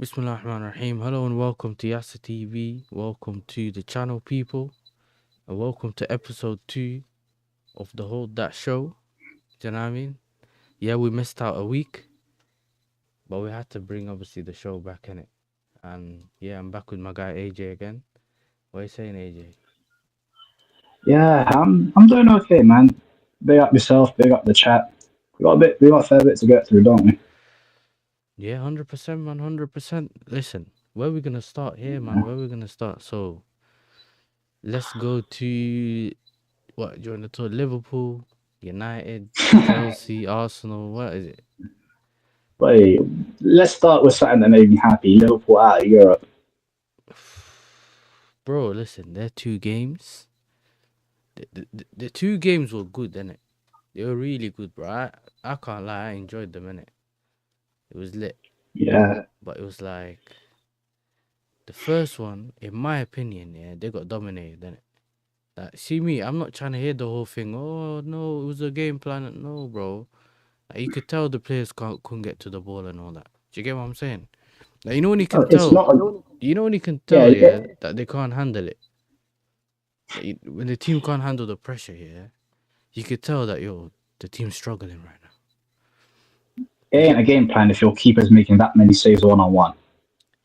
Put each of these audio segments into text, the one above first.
Bismillahirrahmanirrahim. Hello and welcome to Yasa TV. Welcome to the channel, people. And welcome to episode 2 of the whole that show. Do you know what I mean? Yeah, we missed out a week, but we had to bring obviously the show back in it. And yeah, I'm back with my guy AJ again. What are you saying, AJ? Yeah, I'm doing okay, man. Big up yourself, big up the chat. We got a fair bit to get through, don't we? Yeah, 100%, man, 100%. Listen, where we gonna start here, man? Where we gonna start? So let's go to what? Do you want to talk Liverpool, United, Chelsea, Arsenal? What is it? Wait, let's start with something that made me happy. Liverpool out of Europe. Bro, listen, their two games, the two games were good, innit? They were really good, bro. I can't lie, I enjoyed them, innit? It was lit. Yeah, But it was like, the first one, in my opinion, yeah, they got dominated, innit? Like, see me, I'm not trying to hear the whole thing. Oh, no, it was a game plan. No, bro. Like, you could tell the players couldn't get to the ball and all that. Do you get what I'm saying? Like, you know when you can it's tell, not. you know when you can Yeah, tell, yeah, that they can't handle it. Like, when the team can't handle the pressure, yeah, you could tell that the team's struggling right now. it You ain't get a game plan if your keeper's making that many saves one on one.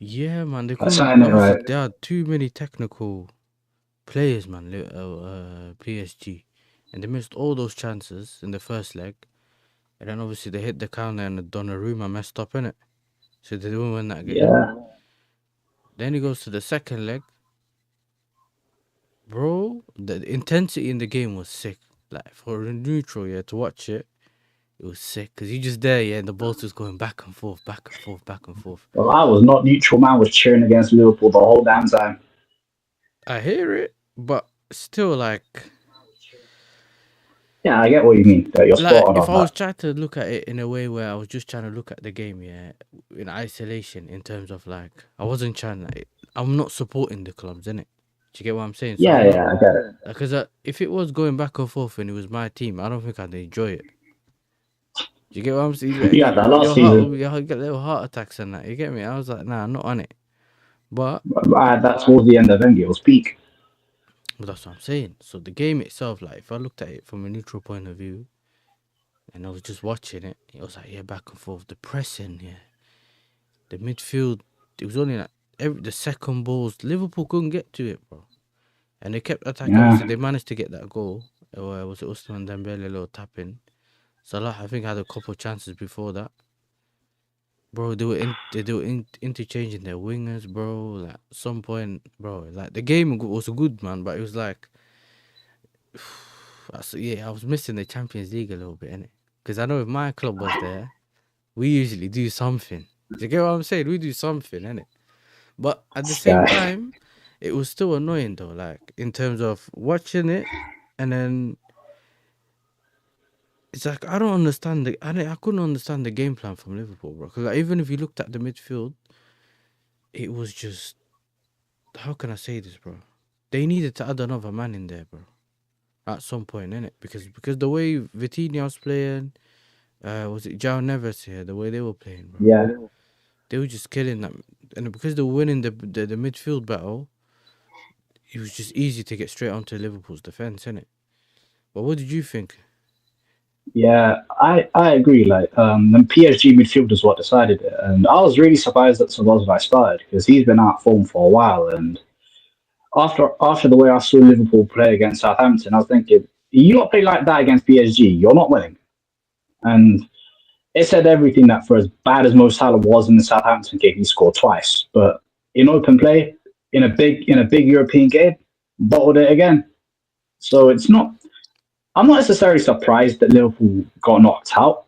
yeah, man. They That's couldn't. saying it Obviously, right. there are too many technical players, man. PSG, and they missed all those chances in the first leg, and then obviously they hit the counter and the Donnarumma messed up in it, so they didn't win that game. Yeah, Then he goes to the second leg, bro. The intensity in the game was sick. Like for a neutral, yeah, to watch it. It was sick because you just there, yeah, and the ball's just going back and forth, back and forth, back and forth. well, I was not neutral. Man was cheering against Liverpool the whole damn time. I hear it, but still, Yeah, I get what you mean. That you're spot like on if I was that. trying to look at it in a way where I was just trying to look at the game, yeah, in isolation, in terms of like, I wasn't trying to, I'm not supporting the clubs, innit? Do you get what I'm saying? So Yeah, I'm not, yeah, I get it. because if it was going back and forth and it was my team, I don't think I'd enjoy it. Do you get what I'm saying? Like, You had that last your heart season. will you get little heart attacks and that. You get me? I was like, nah, I'm not on it. But I had that towards the end of Engels peak. But that's what I'm saying. So the game itself, like if I looked at it from a neutral point of view and I was just watching it, it was like yeah, back and forth. The pressing, yeah. The midfield, it was only like the second balls, Liverpool couldn't get to it, bro. And they kept attacking. Yeah, Obviously, they managed to get that goal. Or was it Usman Dembele, a little tapping? Salah, I think, had a couple of chances before that. Bro, they were interchanging their wingers, bro. Like at some point, bro, like the game was good, man, but it was like yeah, I was missing the Champions League a little bit, innit? Because I know if my club was there, we usually do something. Do you get what I'm saying? We do something, innit? But at the this same guy. time, it was still annoying though, like in terms of watching it, and then it's like I don't understand I couldn't understand the game plan from Liverpool, bro. Because like, even if you looked at the midfield, it was just how can I say this, bro? They needed to add another man in there, bro. At some point, innit? Because the way Vitinha was playing. Was it João Neves here? The way they were playing, bro. Yeah. They were just killing them, and because they were winning the midfield battle, it was just easy to get straight onto Liverpool's defense, innit? But what did you think? Yeah, I agree. Like, the PSG midfield is what decided it, and I was really surprised that Szoboszlai started because he's been out of form for a while. And after the way I saw Liverpool play against Southampton, I was thinking, you not play like that against PSG, you're not winning. And it said everything that for as bad as Mo Salah was in the Southampton game, he scored twice, but in open play, in a big European game, bottled it again. So it's not. I'm not necessarily surprised that Liverpool got knocked out.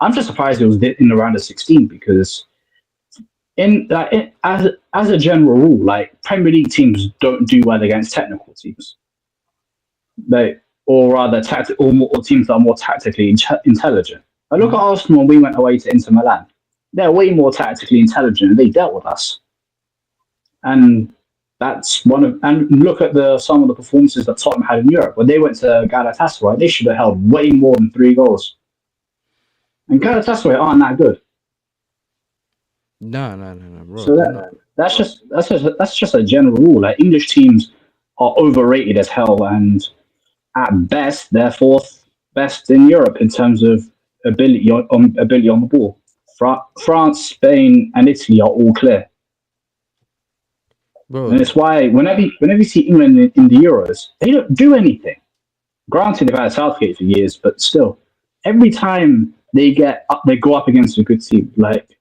I'm just surprised it was in the round of 16 because as a general rule, like Premier League teams don't do well against technical teams, or rather or teams that are more tactically intelligent. I look at Mm-hmm. Arsenal when we went away to Inter Milan. They're way more tactically intelligent and they dealt with us. And that's one of and look at the some of the performances that Tottenham had in Europe. When they went to Galatasaray, they should have held way more than 3 goals. And Galatasaray aren't that good. No, bro. So They're not. that's just a general rule. Like English teams are overrated as hell, and at best they're fourth best in Europe in terms of ability on the ball. France, Spain, and Italy are all clear, Bro, and it's why whenever you see England in the Euros, they don't do anything. Granted, they've had Southgate for years, but still, every time they go up against a good team. Like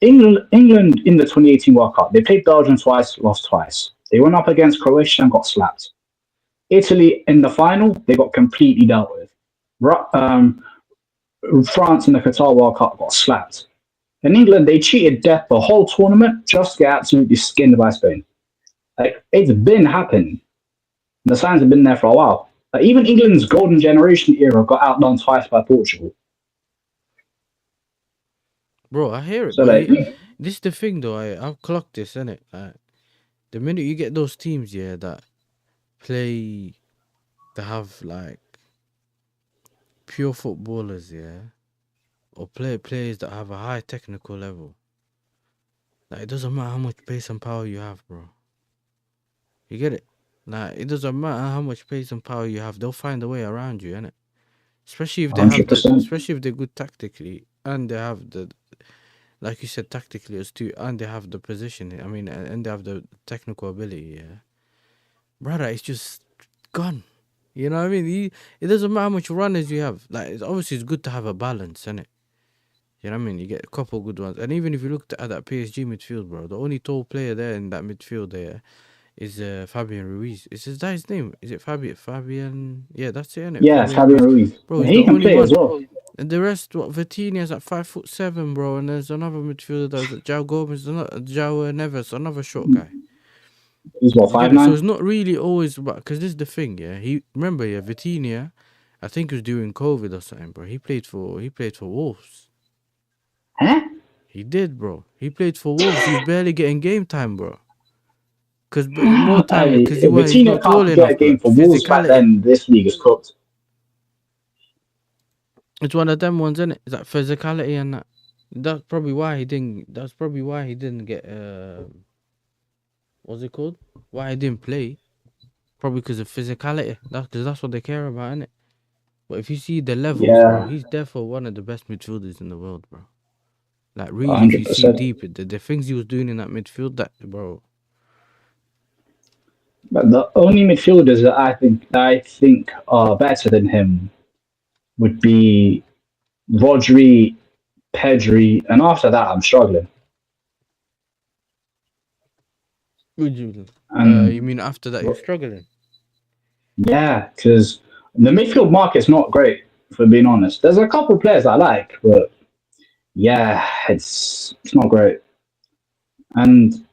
England in the 2018 World Cup, they played Belgium twice, lost twice. They went up against Croatia and got slapped. Italy in the final, they got completely dealt with. France in the Qatar World Cup got slapped. In England, they cheated death the whole tournament just to get absolutely skinned by Spain. Like it's been happening. The signs have been there for a while. Like, even England's golden generation era got outdone twice by Portugal. bro, I hear it, So but like, this is the thing though. I've clocked this, innit? Like, the minute you get those teams, yeah, that play, that have like pure footballers, yeah, or players that have a high technical level. Like, it doesn't matter how much pace and power you have, bro. You get it? Like, it doesn't matter how much pace and power you have. They'll find a way around you, innit? hundred percent. Especially if they're good tactically and they have the, like you said, tactically as too, and they have the position. I mean, and they have the technical ability. Yeah, brother, it's just gone. You know what I mean? It doesn't matter how much runners you have. Like, it's good to have a balance, innit? You know what I mean? You get a couple good ones, and even if you look at that PSG midfield, bro, the only tall player there in that midfield there is Fabian Ruiz. Is that his name? Is it Fabian? Yeah, that's it, innit? Yeah, Fabian Fabian Ruiz. Ruiz. Bro, he's the He can only play as one. well. And the rest, what, Vitinha's at 5'7", bro, and there's another midfielder that's João Gomez, João Neves, another short guy. He's what, You get five it? So nine? it's not really always about, because this is the thing, yeah. Remember, yeah, Vitinha, I think it was during COVID or something, bro. He played for Wolves. Huh? He did, bro. He played for Wolves. He was barely getting game time, bro. Cause more time, because he's Vitinha not tall can't get a enough, game bro. for Wolves back Physicality. then. This league is cooked. It's one of them ones, isn't it? It's like physicality and that. That's probably why he didn't. That's probably why he didn't get. What's it called? Why he didn't play? Probably because of physicality. That's what they care about, isn't it? But if you see the levels, bro, Yeah, he's therefore one of the best midfielders in the world, bro. Like, really, if you hundred see percent. deep, the things he was doing in that midfield, that, bro. But the only midfielders that I think are better than him would be Rodri, Pedri, and after that I'm struggling. Would you? You And mean after that you're struggling? yeah, because the midfield market's not great, for being honest. There's a couple players I like, but yeah, it's not great. And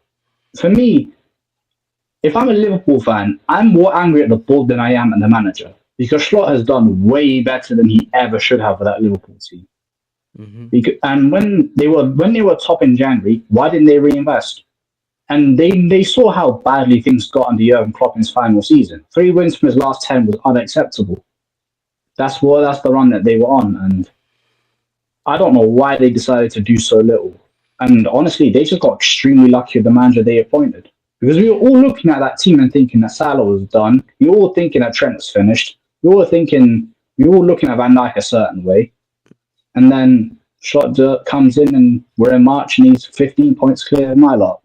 for me, if I'm a Liverpool fan, I'm more angry at the board than I am at the manager because Slot has done way better than he ever should have for that Liverpool team. Mm-hmm. And when they were top in January, why didn't they reinvest? And they saw how badly things got under Jurgen Klopp in his final season. 3 wins from his last 10 was unacceptable. That's the run that they were on, and I don't know why they decided to do so little. And honestly, they just got extremely lucky with the manager they appointed. Because we were all looking at that team and thinking that Salah was done. We were all thinking that Trent was finished. We were all looking at Van Dijk a certain way. And then Schlotter comes in and we're in March and he's 15 points clear of my lot.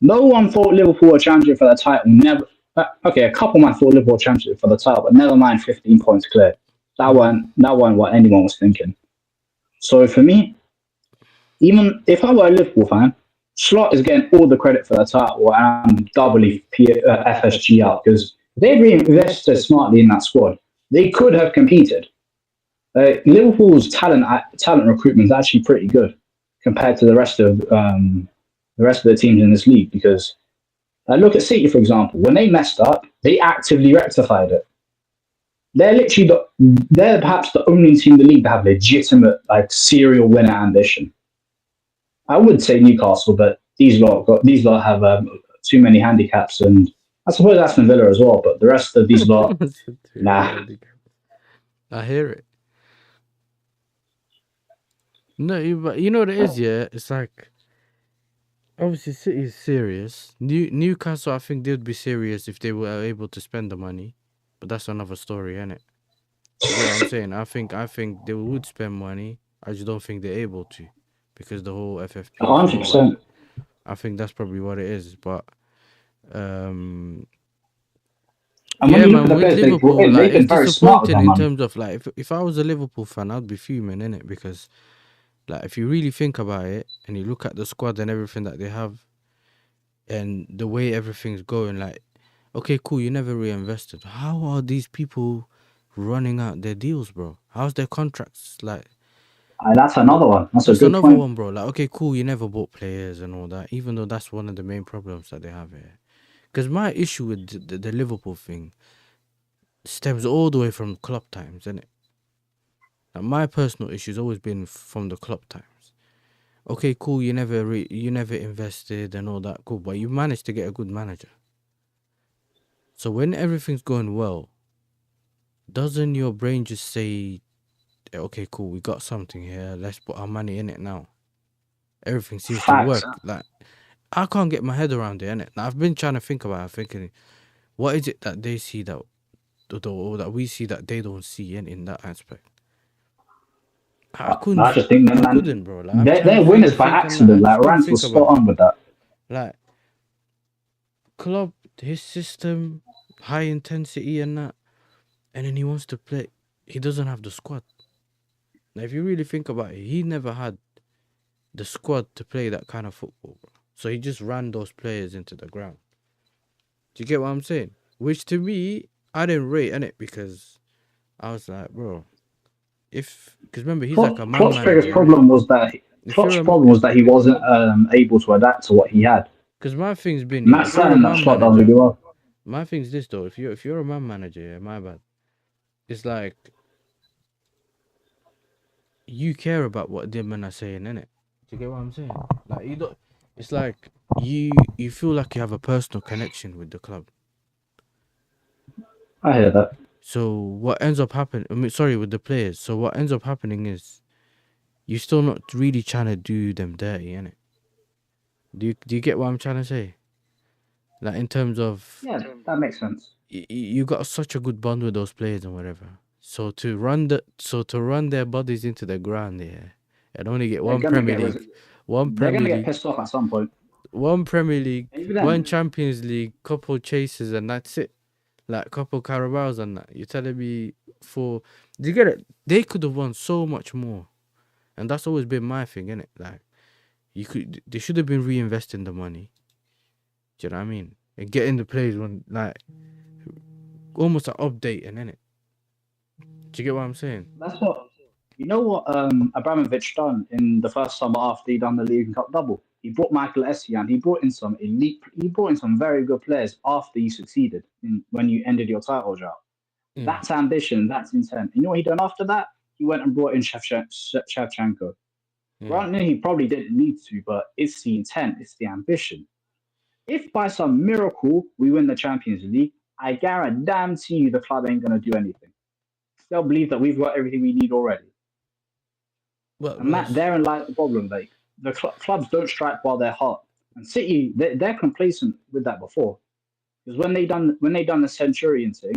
No one thought Liverpool were champion for the title. Never. Okay, a couple might thought Liverpool were champion for the title, but never mind 15 points clear. Mm-hmm. That wasn't what anyone was thinking. So for me, even if I were a Liverpool fan, Slot is getting all the credit for the title, and I'm doubly FSG out because they reinvested smartly in that squad. They could have competed. Liverpool's talent recruitment is actually pretty good compared to the rest of the teams in this league. Because look at City, for example. When they messed up, they actively rectified it. They're perhaps the only team in the league that have legitimate like serial winner ambition. I would say Newcastle, but these lot have too many handicaps, and I suppose Aston Villa as well. But the rest of these lot, nah. I hear it. No, but you know what it is, yeah. It's like obviously City is serious. Newcastle, I think they'd be serious if they were able to spend the money, but that's another story, innit? Do you get what I'm saying? I think they would spend money. I just don't think they're able to, because the whole FFP hundred thing. But percent. I think that's probably what it is. But um, And when yeah, you look at man, the with players they brought Liverpool, in, like they've it's been very smart with disappointing their in money. terms of like if I was a Liverpool fan, I'd be fuming in it because like if you really think about it and you look at the squad and everything that they have and the way everything's going, like okay, cool, you never reinvested. How are these people running out their deals, bro? How's their contracts like? And that's What? another one. That's a That's good another point. one, bro. Like, okay, cool, you never bought players and all that, even though that's one of the main problems that they have here. Because my issue with the Liverpool thing stems all the way from club times, innit? Like, my personal issue's always been from the club times. Okay, cool, you never invested and all that, cool, but you managed to get a good manager. So when everything's going well, doesn't your brain just say, okay, cool, we got something here, let's put our money in it now? Everything seems to Facts. work. Like, I can't get my head around it, innit? I've been trying to think about it, thinking, what is it that they see that, or that we see that they don't see in that aspect? I I couldn't, just think them I man, couldn't, bro. Like, I'm trying to they're think, winners by thinking, like, I accident. just Like couldn't Rance think was spot about it. on with that. Like, Klopp, his system, high intensity and that, and then he wants to play. He doesn't have the squad. Now, if you really think about it, he never had the squad to play that kind of football, bro. So he just ran those players into the ground. Do you get what I'm saying? Which to me, I didn't rate in it because I was like, bro, if because remember he's like a man Klopp's biggest manager, innit? problem was that If you're a he wasn't able to adapt to what he had. because my thing's been, And yeah, that's if you're a something that man Slot done really manager, well. my thing's this though. If you're a man manager, yeah, my bad. It's like you care about what the men are saying, innit? Do you get what I'm saying? Like you don't. It's like you feel like you have a personal connection with the club. I hear that. So what ends up happening? I mean, sorry, with the players. So what ends up happening is you're still not really trying to do them dirty, innit? Do you get what I'm trying to say? Like in terms of Yeah, that makes sense. you got such a good bond with those players and whatever. So to run their bodies into the ground, yeah, and only get They're one gonna Premier get League, one they're Premier gonna get League, pissed off at some point. one Premier League, And even one then, Champions League, couple chases, and that's it. Like couple Carabaos and that. You're telling me for do you get it? They could have won so much more, and that's always been my thing, innit? Like they should have been reinvesting the money. Do you know what I mean? And getting the players when like almost an update and innit? Do you get what I'm saying? that's what you know what Abramovich done in the first summer after he done the League Cup double. He brought Michael Essien. He brought in some elite. He brought in some very good players after you succeeded when you ended your title drought. Mm, That's ambition. That's intent. You know what he done after that? He went and brought in Shevchenko. mm. Granted, he probably didn't need to, but it's the intent. It's the ambition. If by some miracle we win the Champions League, I guarantee you the club ain't gonna do anything. They'll believe that we've got everything we need already. Well, And that therein lies the problem. Like the clubs don't strike while they're hot. And City, they're complacent with that before. Because when they done the Centurion thing,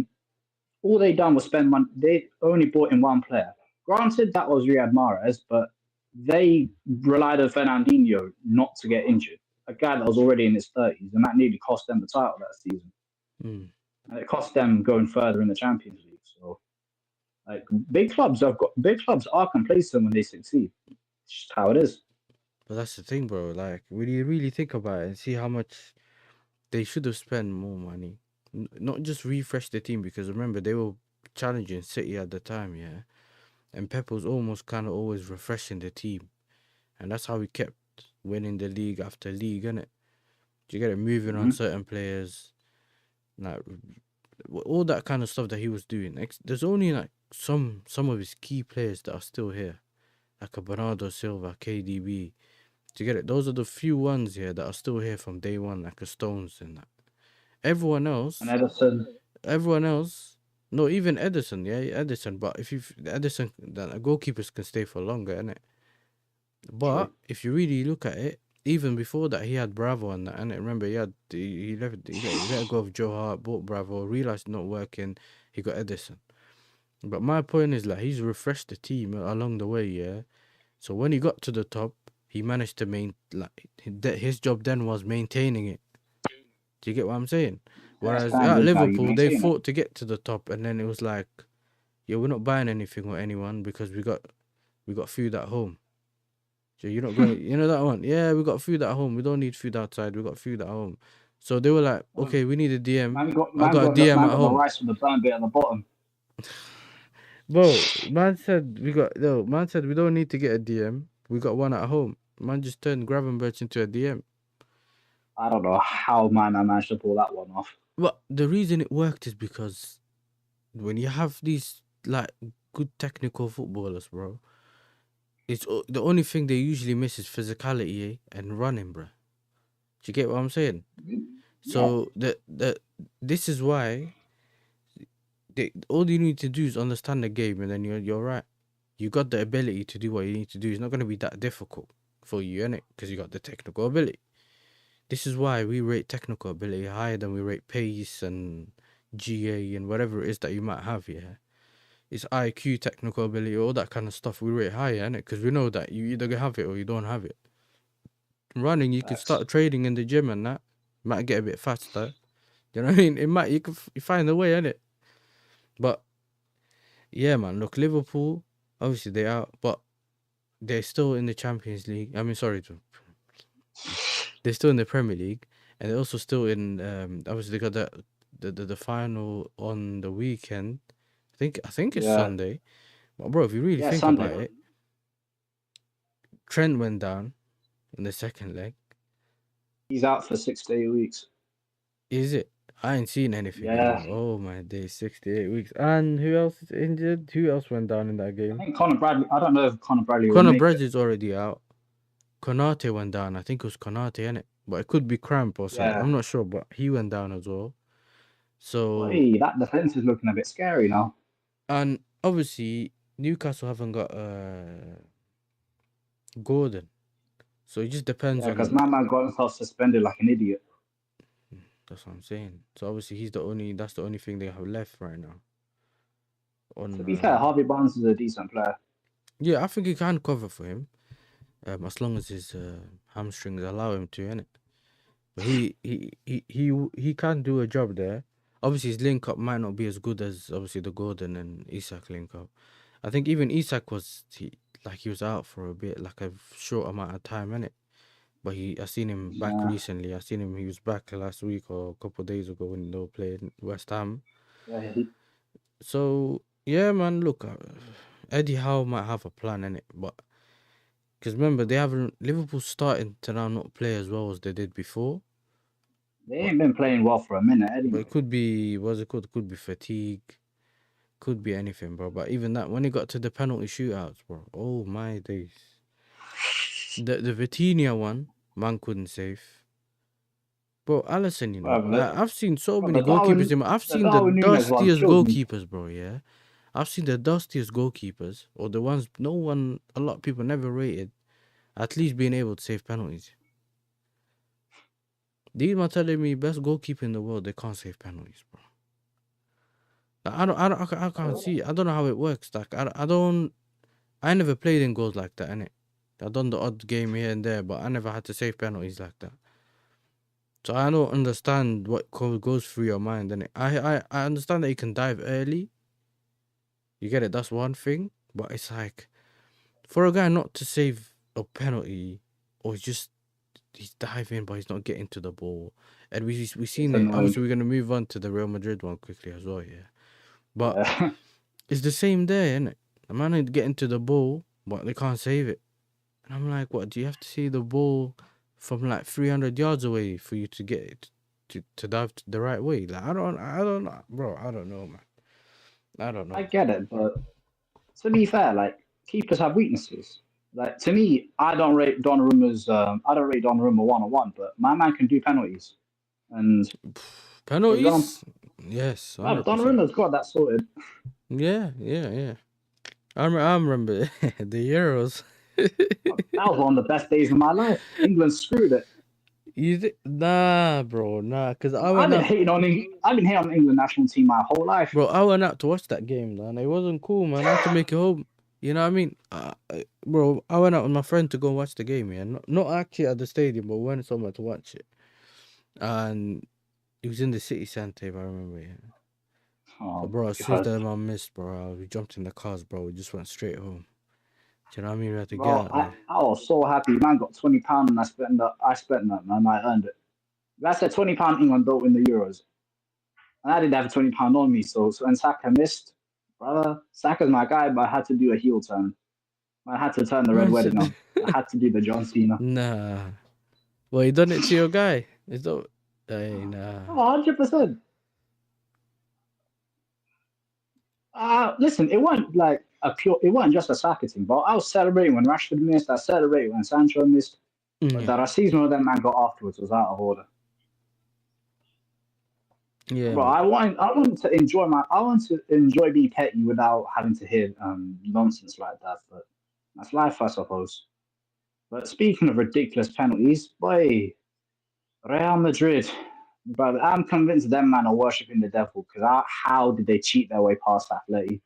all they done was spend money. They only brought in one player. Granted, that was Riyad Mahrez, but they relied on Fernandinho not to get injured. A guy that was already in his 30s, and that nearly cost them the title that season. mm. And it cost them going further in the Champions League. So, like big clubs are complacent when they succeed. It's just how it is. But that's the thing, bro. Like, when you really think about it and see how much they should have spent more money, not just refresh the team because remember they were challenging City at the time, yeah. And Pep was almost kind of always refreshing the team, and that's how we kept winning the league after league, innit? Do you get it? Moving on Hmm. certain players, like all that kind of stuff that he was doing. Like, there's only like some of his key players that are still here, like a Bernardo Silva, KDB. Do you get it? Those are the few ones here that are still here from day one, like a Stones and that. Everyone And else, Ederson, everyone else, no, even Edison, yeah, Edison. But if you Edison, the goalkeepers can stay for longer, innit? But if you really look at it, even before that, he had Bravo on that, and remember he let go of Joe Hart, bought Bravo, realized not working, he got Edison. But my point is like he's refreshed the team along the way, yeah. So when he got to the top, he managed to his job then was maintaining it. Do you get what I'm saying? Their Whereas at standards, how you Liverpool, they maintain it. fought to get to the top, and then it was like, yeah, we're not buying anything or anyone because we got food at home. So you're not going, you know that one? Yeah, we got food at home. We don't need food outside. We got food at home. So they were like, Well, okay, we need a DM. I Man got a got the DM man at got the home. rice with the burn bit at the bottom. Bro, man said we don't need to get a DM. We got one at home. Man just turned Gravenberch into a DM. I don't know how my man managed to pull that one off. But the reason it worked is because when you have these like good technical footballers, bro, the only thing they usually miss is physicality and running, bro. Do you get what I'm saying? Yeah, So this is why all you need to do is understand the game, and then you're right. You got the ability to do what you need to do. It's not going to be that difficult for you, innit? Because you got the technical ability. This is why we rate technical ability higher than we rate pace and GA and whatever it is that you might have. Yeah, it's IQ, technical ability, all that kind of stuff. We rate higher, innit? Because we know that you either have it or you don't have it. Running, you could facts. start trading in the gym and that might get a bit faster. You know what I mean? You can find a way, innit? But yeah, man. Look, Liverpool, obviously they are, but they're still in the Champions League. I mean, sorry, they're still in the Premier League, and they're also still in. Obviously, they got the final on the weekend. I think it's Yeah, Sunday. But bro, if you really yeah, think Sunday. about it, Trent went down in the second leg. He's out for 6 to 8 weeks. Is it? I ain't seen anything Yeah, anymore. Oh my day, 68 weeks. And who else is injured? Who else went down in that I game? think Conor Bradley. I don't know if Conor Bradley will Conor make it. Bradley's already out. Konate went down. I think it was Konate, innit? But it could be cramp or something. Yeah, I'm not sure, but he went down as well. but So, hey, that defense is looking a bit scary now. and obviously, Newcastle haven't got Gordon. So it just depends Yeah, because on. my man got himself suspended like an idiot. That's what I'm saying. So obviously, that's the only thing they have left right now. To On, be fair, Harvey Barnes is a decent player. yeah, I think he can cover for him, as long as his hamstrings allow him to, innit? But he can do a job there. Obviously, his link up might not be as good as obviously the Gordon and Isak link up. I think even Isak he was out for a bit, like a short amount of time, innit? But I seen him back Yeah, recently. I seen him. He was back last week or a couple of days ago when they were playing West Ham. yeah, So yeah, man. Look, Eddie Howe might have a plan in it, but because remember they haven't Liverpool starting to now not play as well as they did before. they But ain't been playing well for a minute it anyway. could be what's it called? It could be fatigue. Could be anything, bro. But even that, when it got to the penalty shootouts, bro. Oh my days. The Vitinha one, man couldn't save. Bro, Allison, Well, like I've seen so but many goalkeepers. I've the seen the Darwin Nunes one dustiest killed me. goalkeepers, bro. Yeah, I've seen the dustiest goalkeepers, or the ones a lot of people never rated, at least being able to save penalties. These are telling me best goalkeeper in the world, they can't save penalties, bro. Like, I can't see. I don't know how it works. Like I never played in goals like that, innit? I done the odd game here and there, but I never had to save penalties like that. So I don't understand what goes through your mind, innit? I understand that you can dive early. You get it? That's one thing. But it's like, for a guy not to save a penalty, or he's diving, but he's not getting to the ball. And we It's seen it. annoying. Obviously, we're gonna move on to the Real Madrid one quickly as well, yeah. But Yeah. it's the same there, isn't it? The man ain't getting to the ball, but they can't save it. And I'm like, what? Do you have to see the ball from like 300 yards away for you to get it to dive the right way? Like I don't know, bro. I don't know, man. I don't I know. get it, but to be fair, like keepers have weaknesses. Like to me, I don't rate Donnarumma 1-on-1, but my man can do penalties. And for example, Penalties? Yes, well, 100%. Donnarumma's got that sorted. Yeah. I remember the Euros. That was one of the best days of my life. England screwed it. Nah, bro, nah. Cause I I've went been out, hating on I've been hating on the England national team my whole life. bro. I went out to watch that game, man. It wasn't cool, man. I had to make it home. You know what I mean, bro? I went out with my friend to go watch the game. Yeah, not actually at the stadium, but we went somewhere to watch it. And it was in the city centre, if I remember. Yeah. So, Oh bro, as soon as god, the man missed, bro, we jumped in the cars, bro. We just went straight home. Do you know what I mean? We had to get bro, out there. I was so happy. Man got £20 and I spent that, man. I earned it. That's a £20 England don't win the Euros. And I didn't have £20 on me, so when Saka missed, brother, Saka's my guy, but I had to do a heel turn. I had to turn the red Man wedding said, on. I had to do the John Cena. nah. Well, you done it to your guy. It's not. Hey, nah. Oh, 100%. Listen, it wasn't like it wasn't just a Saka thing, but I was celebrating when Rashford missed. I celebrated when Sancho missed. But Yeah, that racism that man got afterwards was out of order. yeah, But man. I want to enjoy being petty without having to hear nonsense like that. But that's life, I suppose. But speaking of ridiculous penalties, boy, Real Madrid, but I'm convinced them man are worshipping the devil because how did they cheat their way past Atleti?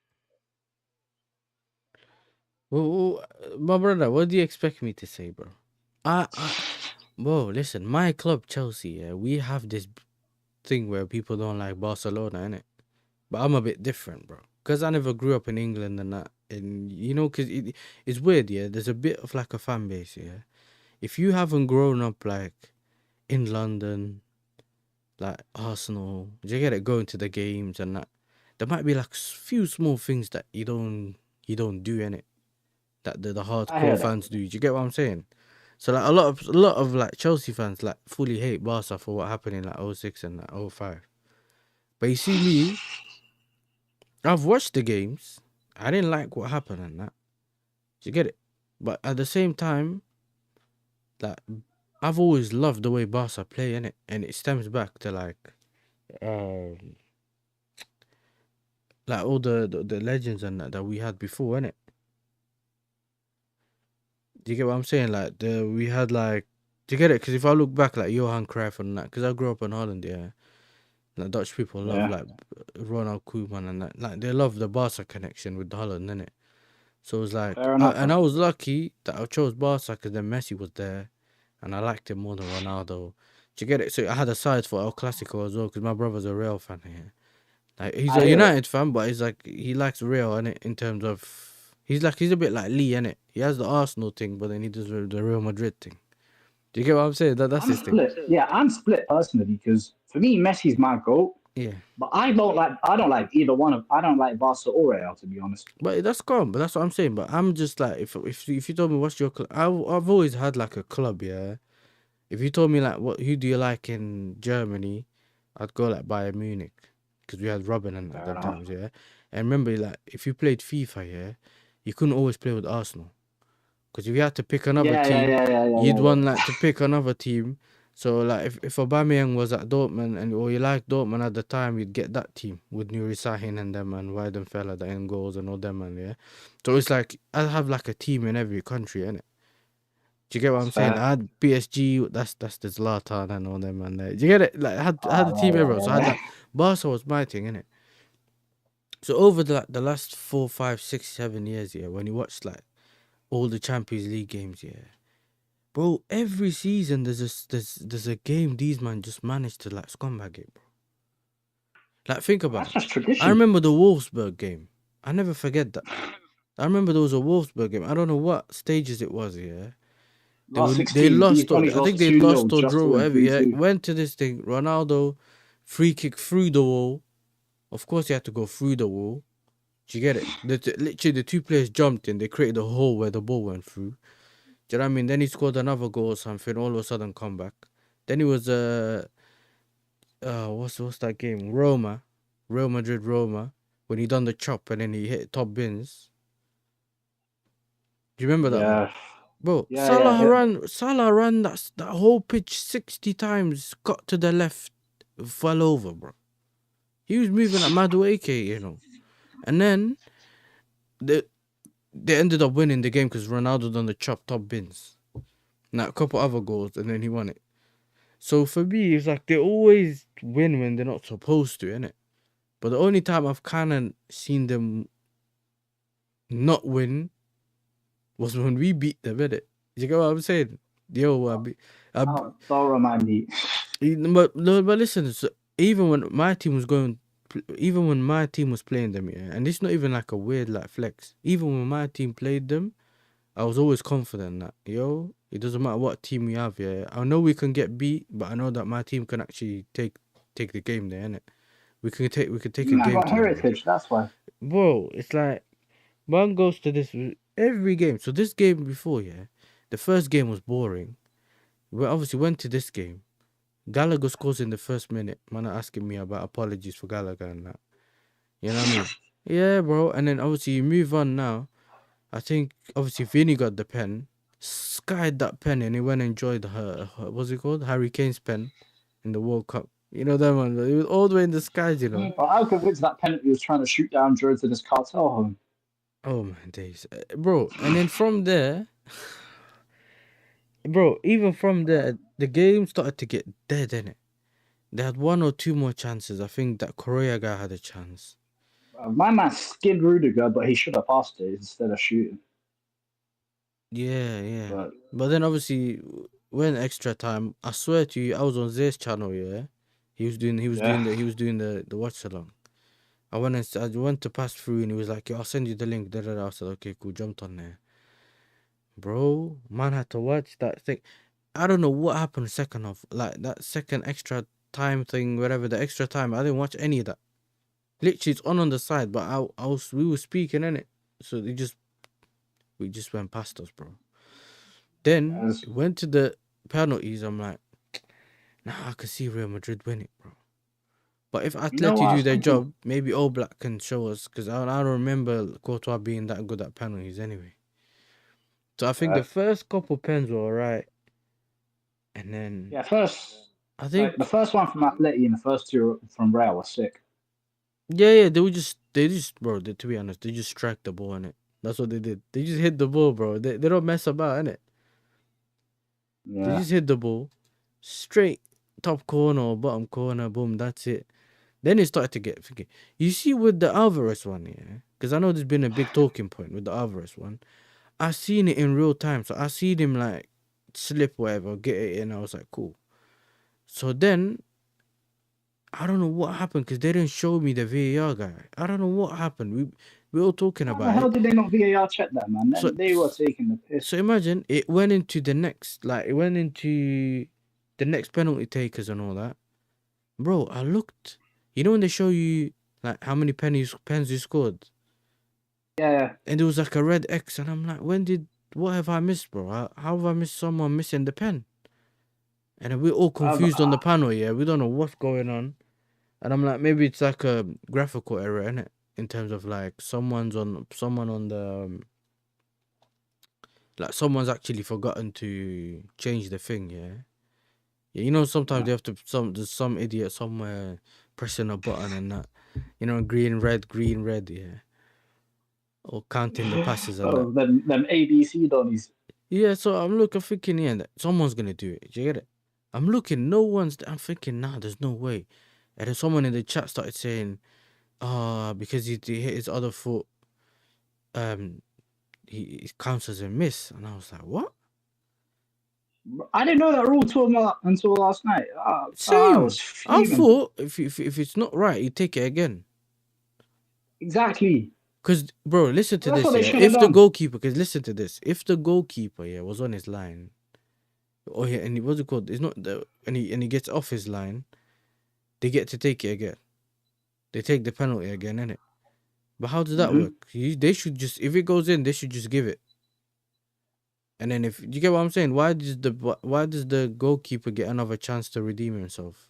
My brother, what do you expect me to say, bro? I, bro, listen, my club Chelsea, yeah, we have this thing where people don't like Barcelona, innit? But I'm a bit different, bro. Because I never grew up in England and that. And, because it's weird, yeah? There's a bit of like a fan base, yeah? If you haven't grown up like in London, like Arsenal, do you get it? Going to the games and that. There might be like few small things that you don't do in it that the I hardcore hear that. fans do. Do you get what I'm saying? So like a lot of like Chelsea fans like fully hate Barca for what happened in like '06 and like '05. But you see me, I've watched the games. I didn't like what happened and that. Do you get it? But at the same time, like I've always loved the way Barca play in it, and it stems back to um like all the legends and that we had before, innit? Do you get what I'm saying? Like we had like, do you get it? Because if I look back like Johan Cruyff and that, because I grew up in Holland, yeah, like Dutch people love Yeah, like Ronald Koeman and that, like they love the Barca connection with Holland, innit? So it was like, fair enough, and man. I was lucky that I chose Barca because then Messi was there, and I liked him more than Ronaldo. Do you get it? So I had a side for El Clasico as well because my brother's a Real fan here. Like he's I a hear it. United fan, but he's like he likes Real in it in terms of he's a bit like Lee in it. He has the Arsenal thing, but then he does the Real Madrid thing. Do you get what I'm saying? That's I'm his thing. split. Yeah, I'm split personally because for me, Messi's my goat. Yeah, But I don't like either one of I don't like Barca or Real to be honest. but that's calm. But that's what I'm saying. But I'm just like if you told me what's your club, I've always had like a club. Yeah. If you told me like who do you like in Germany, I'd go like Bayern Munich because we had Robin and at Fair them enough. times. Yeah. And remember like if you played FIFA, yeah, you couldn't always play with Arsenal. Because if you had to pick another Yeah, yeah, team, yeah, yeah, yeah, you'd yeah, want yeah. like to pick another team. So like if Aubameyang was at Dortmund or you liked Dortmund at the time, you'd get that team with Nuri Sahin and them and Weidenfeller, the end goals and all them and yeah. So it's like I have like a team in every country, innit? Do you get what That's I'm saying? fair. I had PSG, that's the Zlatan and all them and do you get it? Like I had a Oh team yeah, everywhere. yeah, So I yeah, had yeah. like Barca was my thing, innit? So over the last 4, 5, 6, 7 years, yeah, when you watch like all the Champions League games, yeah. Bro, every season there's a game these man just managed to like scumbag it, bro. Like think about That's it. just I tradition. remember the Wolfsburg game. I never forget that. I remember there was a Wolfsburg game. I don't know what stages it was, yeah. Last They 16, these lost or bunnies I think lost they 2-0 lost or just drew to win whatever, yeah. 3-2. Went to this thing, Ronaldo, free kick through the wall. Of course he had to go through the wall. Do you get it? Literally the two players jumped in, they created a hole where the ball went through. Do you know what I mean? Then he scored another goal or something, all of a sudden come back. Then he was what's that game? Real Madrid Roma. When he done the chop and then he hit top bins. Do you remember that one? Yeah, Bro, yeah, yeah. Salah ran that whole pitch 60 times, got to the left, fell over, bro. He was moving like Madueke, you know. And then the they ended up winning the game because Ronaldo done the top bins. Now a couple other goals, and then he won it. So for me, it's like they always win when they're not supposed to, innit? But the only time I've kind of seen them not win was when we beat them, innit? You get what I'm saying? Yo, Don't remind me. but no, but listen. So even when my team was going, even when my team was playing them, yeah, and it's not even like a weird like flex. Even when my team played them, I was always confident that it doesn't matter what team we have. Yeah, I know we can get beat, but I know that my team can actually take the game there, innit? We could take a I game got to them, bro. heritage. That's why. Bro, it's like one goes to this every game. So this game before, yeah, the first game was boring. We obviously went to this game. Gallagher scores in the first minute. Man are asking me about apologies for Gallagher and that. You know what I mean? Yeah, bro. And then obviously you move on now. I think obviously Vinny got the pen, skied that pen, and he went and enjoyed what's it called? Harry Kane's pen in the World Cup. You know that one? It was all the way in the skies, you know. But I'm convinced that penalty was trying to shoot down Jones in his cartel home. Oh my days, bro. And then from there, bro, even from there, the game started to get dead in it. They had one or two more chances. I think that Korea guy had a chance. My man skinned Rudiger, but he should have passed it instead of shooting. Yeah. But But then obviously when extra time, I swear to you, I was on Zay's channel, yeah. He was doing yeah, the watch along. I went to pass through and he was like, yo, I'll send you the link. Da, da, da. I said, okay, cool, jumped on there. Bro, man had to watch that thing. I don't know what happened second half. Like that second extra time thing, whatever, the extra time. I didn't watch any of that. Literally it's on the side, but we were speaking in it. So we just went past us, bro. Then as it went to the penalties. I'm like, nah, I can see Real Madrid win it, bro. But if you know Atleti what I do was their thinking. job, maybe All Black can show us. Because I don't remember Courtois being that good at penalties anyway. So I think the first couple pens were alright. And then Yeah, first I like the think, first one from Atleti and the first two from Real was sick. yeah, bro, to be honest, they just struck the ball in it. That's what they did. They just hit the ball, bro. They don't mess about, in it. They Yeah, just hit the ball straight top corner or bottom corner, boom, that's it. Then it started to get thinking. You see with the Alvarez one, yeah, because I know there's been a big talking point with the Alvarez one. I seen it in real time, so I seen him like slip whatever, get it in. I was like, cool. So then I don't know what happened because they didn't show me the VAR guy. I don't know what happened. We all talking how the about hell it. did they not VAR check that, man? So Then they were taking the so piss. imagine it went into the next, like it went into the next penalty takers and all that. Bro, I looked. You know when they show you like how many pens you scored, Yeah, and there was like a red X, and I'm like, what have I missed, bro? How have I missed someone missing the pen? And then we're all I've, confused on the panel, yeah. We don't know what's going on, and I'm like, maybe it's like a graphical error, innit? In terms of like someone on the like someone's actually forgotten to change the thing, yeah. Yeah, you know sometimes yeah. they have to there's some idiot somewhere pressing a button and that, green red, yeah, or counting the passes and that. Oh, them ABC donnies. Yeah, so I'm thinking, yeah, that someone's gonna do it. Do you get it? I'm looking, no one's. I'm thinking, nah, there's no way. And then someone in the chat started saying, because he hit his other foot, um, he counts as a miss, and I was like, what? I didn't know that rule until last night. I was Same. I fuming. thought if it's not right, you take it again. Exactly. Cause bro, listen to That's what this, they yeah. should have If the done. goalkeeper, cause listen to this, if the goalkeeper, yeah, was on his line, oh yeah, and he what's it called? It's not the and he gets off his line, they get to take it again. They take the penalty again, innit? But how does that Hmm. work? They should just, if it goes in, they should just give it. And then if you get what I'm saying, why does the goalkeeper get another chance to redeem himself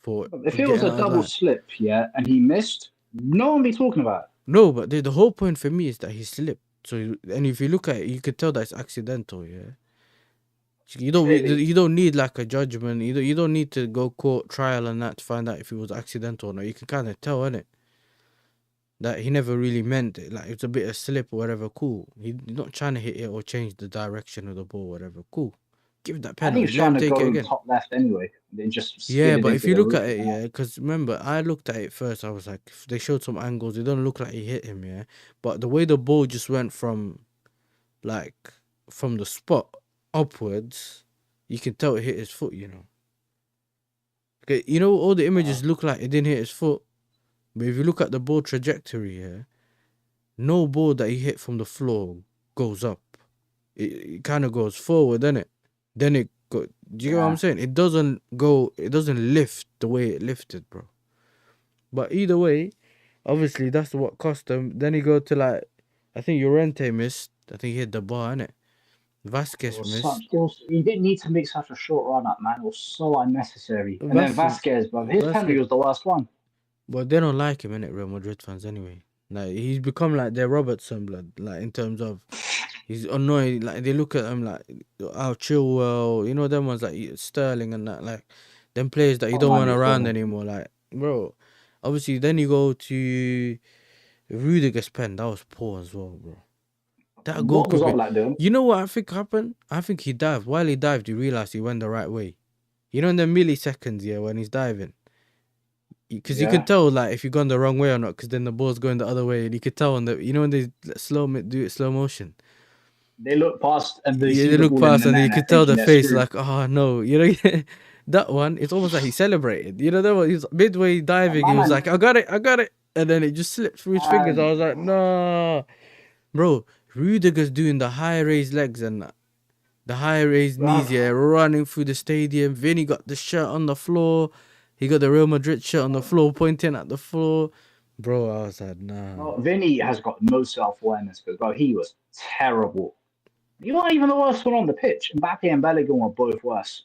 for If it was getting a out of double line? slip, yeah, and he missed, no one be talking about it. No, but the whole point for me is that he slipped. So and if you look at it, you could tell that it's accidental. Yeah, Clearly. you don't need like a judgment. You don't need to go court trial and that to find out if it was accidental or not. You can kind of tell, innit? that he never really meant it. Like it's a bit of slip or whatever. Cool. He's not trying to hit it or change the direction of the ball, whatever. Cool. Give that I think penalty. he's Let him trying to take it go again. top left anyway. Then just Yeah, skidded but if into you the look roof at of it, the net. yeah, because remember, I looked at it first. I was like, they showed some angles. It don't look like he hit him, yeah. But the way the ball just went from, like, from the spot upwards, you can tell it hit his foot. You know, 'Kay, you know, all the Uh, images look like it didn't hit his foot, but if you look at the ball trajectory, yeah, no ball that he hit from the floor goes up. It kind of goes forward, doesn't it? Then it go. Do you get what I'm yeah. saying? It doesn't go. It doesn't lift the way it lifted, bro. But either way, obviously that's what cost them. Then he go to like, I think Llorente missed. I think he hit the bar, innit? It Vasquez was missed. such. It was. You didn't need to make such a short run up, man. It was so unnecessary. And then Vasquez, Vasquez, bro, his penalty Vasquez. was the worst one. But they don't like him, innit? Real Madrid fans, anyway. Like he's become like their Robertson blood, like in terms of he's annoying. Like they look at him like, oh, Chilwell, you know them ones like Sterling and that, like them players that you Oh don't man, want you're around Sterling. anymore. Like, bro, obviously then you go to Rudiger's pen. That was poor as well, bro. That What was goalkeeper. Oblak doing? You know what I think happened? I think he dived. While he dived, he realized he went the right way. You know, in the milliseconds, yeah, when he's diving, because you could Yeah, tell like if you've gone the wrong way or not, because then the ball's going the other way, and you could tell on the, you know, when they do it slow motion. they look past and they Yeah, see they the look ball in past the and net you and they're could tell thinking the they're face screwed. like, oh no, you know, that one. It's almost like he celebrated. You know, that one. He was midway diving. My He was man, like, I got it, and then it just slipped through his fingers. I man, was like, no, bro. Rudiger's doing the high raised legs and the high raised knees, bro, yeah, running through the stadium. Vinny got the shirt on the floor. He got the Real Madrid shirt on the floor, pointing at the floor. Bro, I was like, nah. bro, Vinny has got no self awareness because bro, he was terrible. You weren't even the worst one on the pitch. Mbappe and Bellingham were both worse.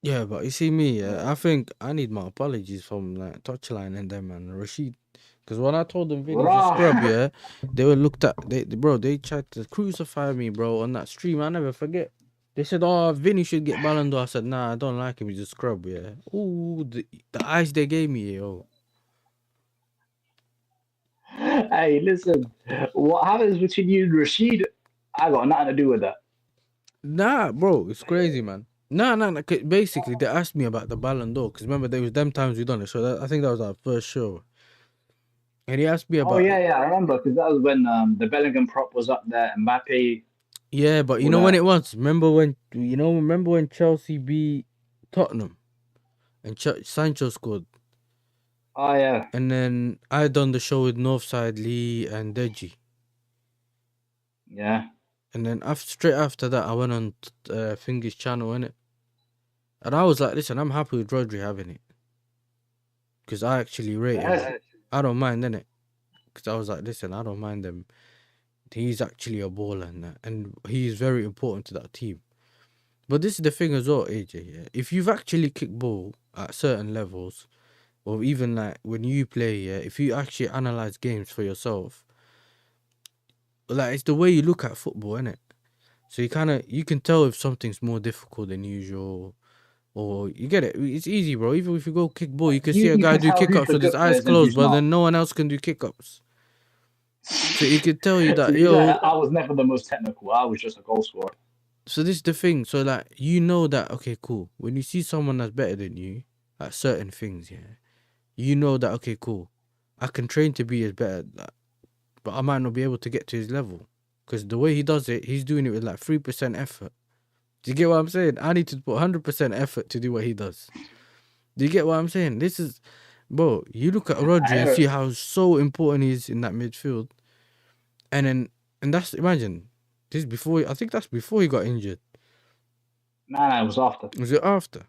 Yeah, but you see me, yeah, I think I need my apologies from like touchline and them and Rashid. Because when I told them Vinny's a scrub, Bruh. yeah, they were looked at, bro, they tried to crucify me, bro, on that stream. I never forget. They said, oh, Vinny should get Ballon d'Or. I said, nah, I don't like him. He's a scrub, yeah. Ooh, the eyes they gave me, yo. Hey, listen, what happens between you and Rashid, I got nothing to do with that. Nah, bro, it's crazy, man. Nah. 'Cause basically, they asked me about the Ballon d'Or because remember there was them times we done it. So I think that was our first show, and he asked me Oh about yeah, it. yeah, I remember because that was when the Bellingham prop was up there, Mbappe, Yeah, but you all know when that. it was. Remember when Chelsea beat Tottenham and Sancho scored, Oh yeah, and then I done the show with Northside Lee and Deji, yeah, and then straight after that I went on Finger's channel innit, and I was like, listen, I'm happy with Rodri having it because I actually rate him. yeah. I don't mind innit. Because I was like, listen, I don't mind him. He's actually a baller and he's very important to that team. But this is the thing as well, AJ. Yeah? If you've actually kicked ball at certain levels, or even like when you play, yeah, if you actually analyze games for yourself, like it's the way you look at football, innit? So you can tell if something's more difficult than usual, or you get it. It's easy, bro. Even if you go kick ball, you can see a You guy can do tell kick who's ups the with his good eyes players and closed, who's but not. then no one else can do kick ups. So he could tell you To that, be fair, yo. I was never the most technical. I was just a goal scorer. So this is the thing. So like you know that okay, cool. When you see someone that's better than you at certain things, yeah, you know that okay, cool. I can train to be as better, like, but I might not be able to get to his level because the way he does it, he's doing it with like 3% effort. Do you get what I'm saying? I need to put 100% effort to do what he does. Do you get what I'm saying? This is, bro. You look at I Rodri and hear see it. how so important he is in that midfield, and then that's imagine this before. I think that's before he got injured. Nah, it was after. Was it after?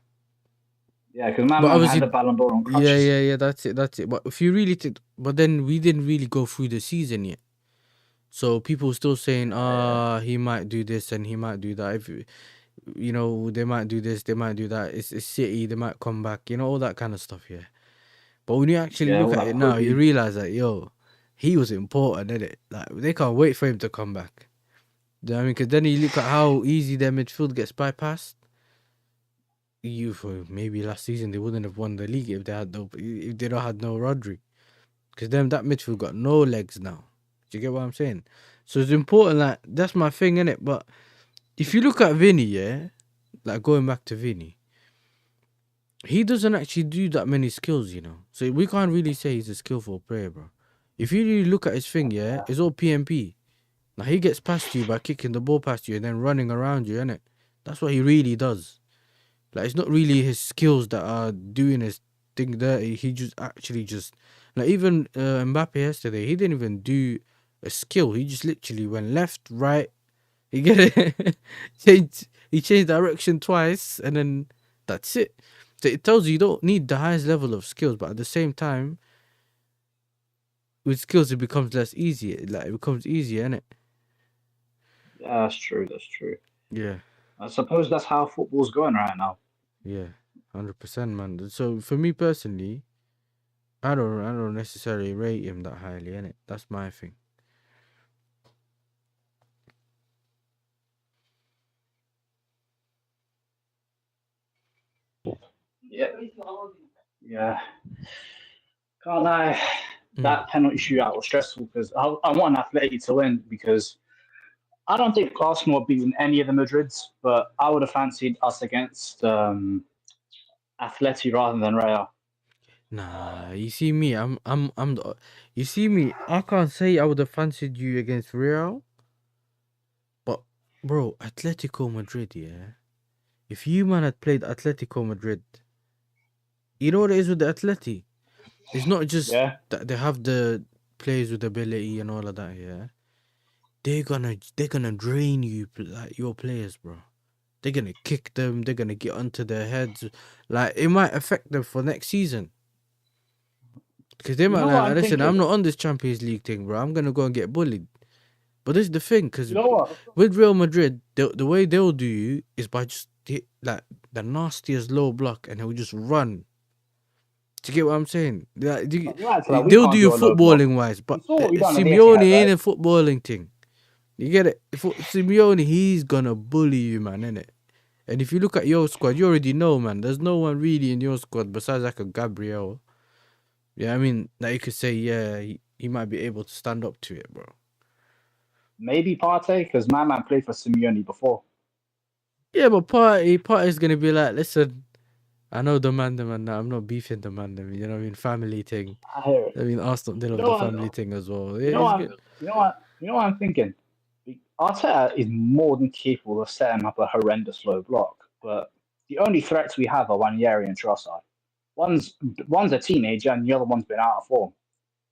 Yeah, because my But man had the obviously, Ballon d'Or on yeah, crutches. that's it. But if you really think, but then we didn't really go through the season yet. So people still saying, Yeah, he might do this and he might do that. If you know, they might do this, they might do that. It's City, they might come back. You know, all that kind of stuff. Yeah. But when you actually yeah, look all at that it now, you podium. realize that he was important, innit? Like they can't wait for him to come back. Do you know what I mean? Because then you look at how easy their midfield gets bypassed. For maybe last season they wouldn't have won the league if they don't had no Rodri. because then that midfield got no legs now. Do you get what I'm saying? So it's important. Like that's my thing, innit? But if you look at Vinny, yeah, like going back to Vinny, he doesn't actually do that many skills, you know. So we can't really say he's a skillful player, bro. If you really look at his thing, yeah, it's all PMP. Now he gets past you by kicking the ball past you and then running around you, innit? That's what he really does. Like it's not really his skills that are doing his thing dirty. He just actually just like even Mbappe yesterday, he didn't even do a skill. He just literally went left, right. You get it? He changed direction twice, and then that's it. So it tells you don't need the highest level of skills, but at the same time, with skills it becomes less easy. Like it becomes easier, innit? Yeah, that's true. That's true. Yeah, I suppose that's how football's going right now. yeah, 100%, man. So for me personally, I don't necessarily rate him that highly, innit? That's my thing. Yeah, yeah. Can't lie. Mm. That penalty shootout was stressful because I want Athletic to win because I don't think Arsenal have beaten any of the Madrids, but I would have fancied us against Atleti rather than Real. Nah, you see me, you see me, I can't say I would have fancied you against Real, but bro, Atletico Madrid, yeah. If you man had played Atletico Madrid, you know what it is with the Atleti? It's not just Yeah. that they have the players with ability and all of that, yeah. They're gonna drain you like your players, bro. They're gonna kick them, they're gonna get onto their heads. Like it might affect them for next season. Because they You might know what like, I'm listen, I'm thinking? not on this Champions League thing, bro. I'm gonna go and get bullied. But this is the thing, because You know what? with Real Madrid, the way they'll do you is by just hit like the nastiest low block, and he'll just run. Do you get what I'm saying? Like, Right, like we they'll do can't you do a low block. footballing wise, You but saw what we done at the Simeone Etihad, ain't right? a footballing thing. You get it? If Simeone, he's gonna bully you, man, innit? And if you look at your squad, you already know, man. There's no one really in your squad besides like a Gabriel. Yeah, I mean, that you could say, yeah, he might be able to stand up to it, bro. Maybe Partey, because my man played for Simeone before. Yeah, but Partey's gonna be like, listen, I know the man. Now I'm not beefing the man. You know what I mean? Family thing. I hear it. I mean, Arsenal did You have know the what? family thing as well. You Yeah, know it's what? good. You know what I'm thinking. Arteta is more than capable of setting up a horrendous low block, but the only threats we have are Wanyeri and Trossard. One's one's a teenager and the other one's been out of form.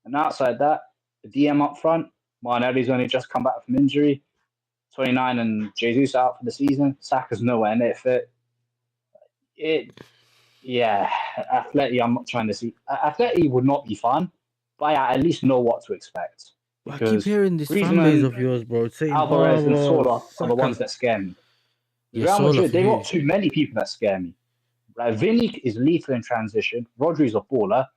And outside that, the DM up front, Martinelli's only just come back from injury. 29 and Jesus out for the season. Saka's nowhere near fit. It, yeah, Atleti, I'm not trying to see. Atleti would not be fun, but I at least know what to expect But I keep because hearing this fan base Griezmann, of yours, bro, saying, Alvarez, and well, Sola are the ones Saka. that scare me. Yeah, Real Sola Madrid, for they got you. too many people that scare me. Like Vinny is lethal in transition. Rodri's a baller.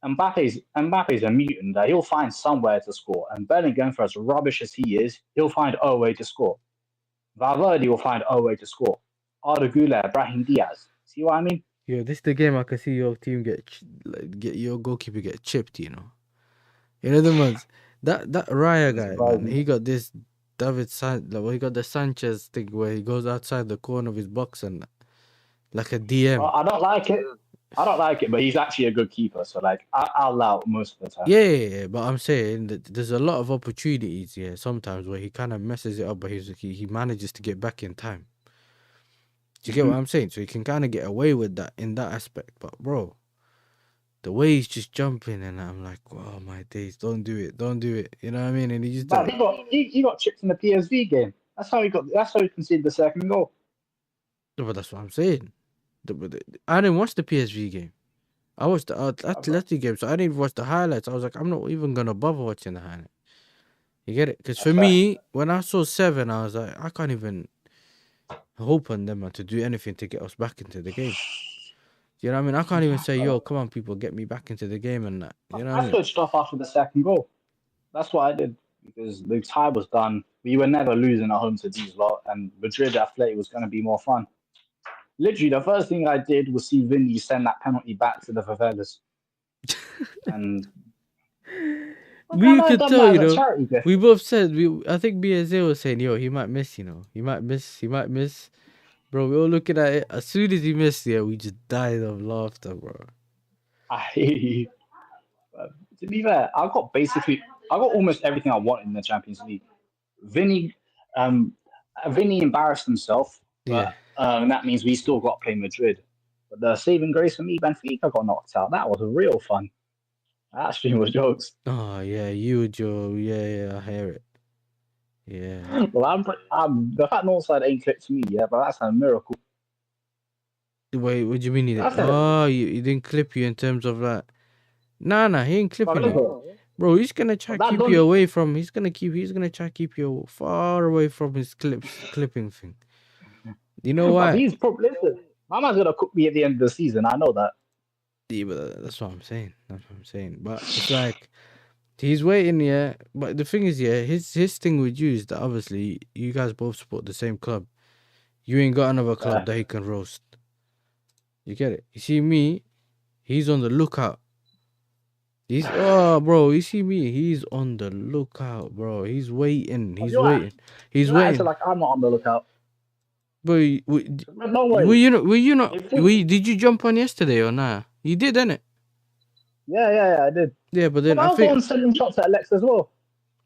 Mbappe's a mutant that he'll find somewhere to score. And Bellingham, for as rubbish as he is, he'll find a way to score. Valverde will find a way to score. Arda Güler, Brahim Diaz. See what I mean? Yeah, this is the game I can see your team get your goalkeeper get chipped. You know the ones that Raya Doesn't guy, surprise man. me. He got this he got the Sanchez thing where he goes outside the corner of his box and like a DM. I don't like it. I don't like it, but he's actually a good keeper. So like, I'll allow it most of the time. Yeah, but I'm saying that there's a lot of opportunities, yeah, sometimes where he kind of messes it up, but he manages to get back in time. Do you get what Hmm. I'm saying? So he can kind of get away with that in that aspect. But bro, the way he's just jumping, and I'm like, oh my days, don't do it, don't do it. You know what I mean? And he just But he got chipped in the PSV game. That's how he conceded the second goal. no, but that's what I'm saying. I didn't watch the PSV game. I watched the Atleti game, so I didn't watch the highlights. I was like, I'm not even gonna bother watching the highlights. You get it? Because That's for fair. me, when I saw 7, I was like, I can't even hope on them to do anything to get us back into the game. You know what I mean? I can't even say, yo, come on, people, get me back into the game and that. You know what I I mean? switched off after the second goal. That's what I did because the tie was done. We were never losing at home to these lot, and Madrid Athletic was going to be more fun. Literally, the first thing I did was see Vinny send that penalty back to the favelas, and Why We not have could done tell, that you as a know. charity gift? We both said I think BSA was saying, yo, he might miss, you know. He might miss. Bro, we all looking at it. As soon as he missed, yeah, we just died of laughter, bro. I hear you. To be fair, I got almost everything I want in the Champions League. Vinny, um, Vinny embarrassed himself, Yeah. but that means we still got to play Madrid. But the saving grace for me, Benfica got knocked out. That was real fun. That stream was jokes. Oh yeah, you Joe. Yeah, I hear it. Yeah. Well, the fact Northside ain't clipped me, yeah, but that's a miracle. Wait, what do you mean he did? That's it. Oh, he didn't clip you in terms of like. Nah, he ain't But clipping you, look, bro. He's gonna try that keep you don't. away from. He's gonna try keep you far away from his clipping thing. You know But why? he's probably listen. My man's gonna cook me at the end of the season. I know that. Yeah, but that's what I'm saying. That's what I'm saying. But it's like he's waiting, yeah. But the thing is, yeah, his thing with you is that obviously you guys both support the same club. You ain't got another club Uh, that he can roast. You get it? You see me, he's on the lookout. Bro, you see me, he's on the lookout, bro. He's waiting. He's you're waiting. He's you're acting waiting. like I'm not on the lookout. But But no were way. you not? Were you not? If we, Did you jump on yesterday or nah? You did, didn't it? yeah, I did. Yeah, but Yeah, then but I I was the think one sending shots at Alex as well.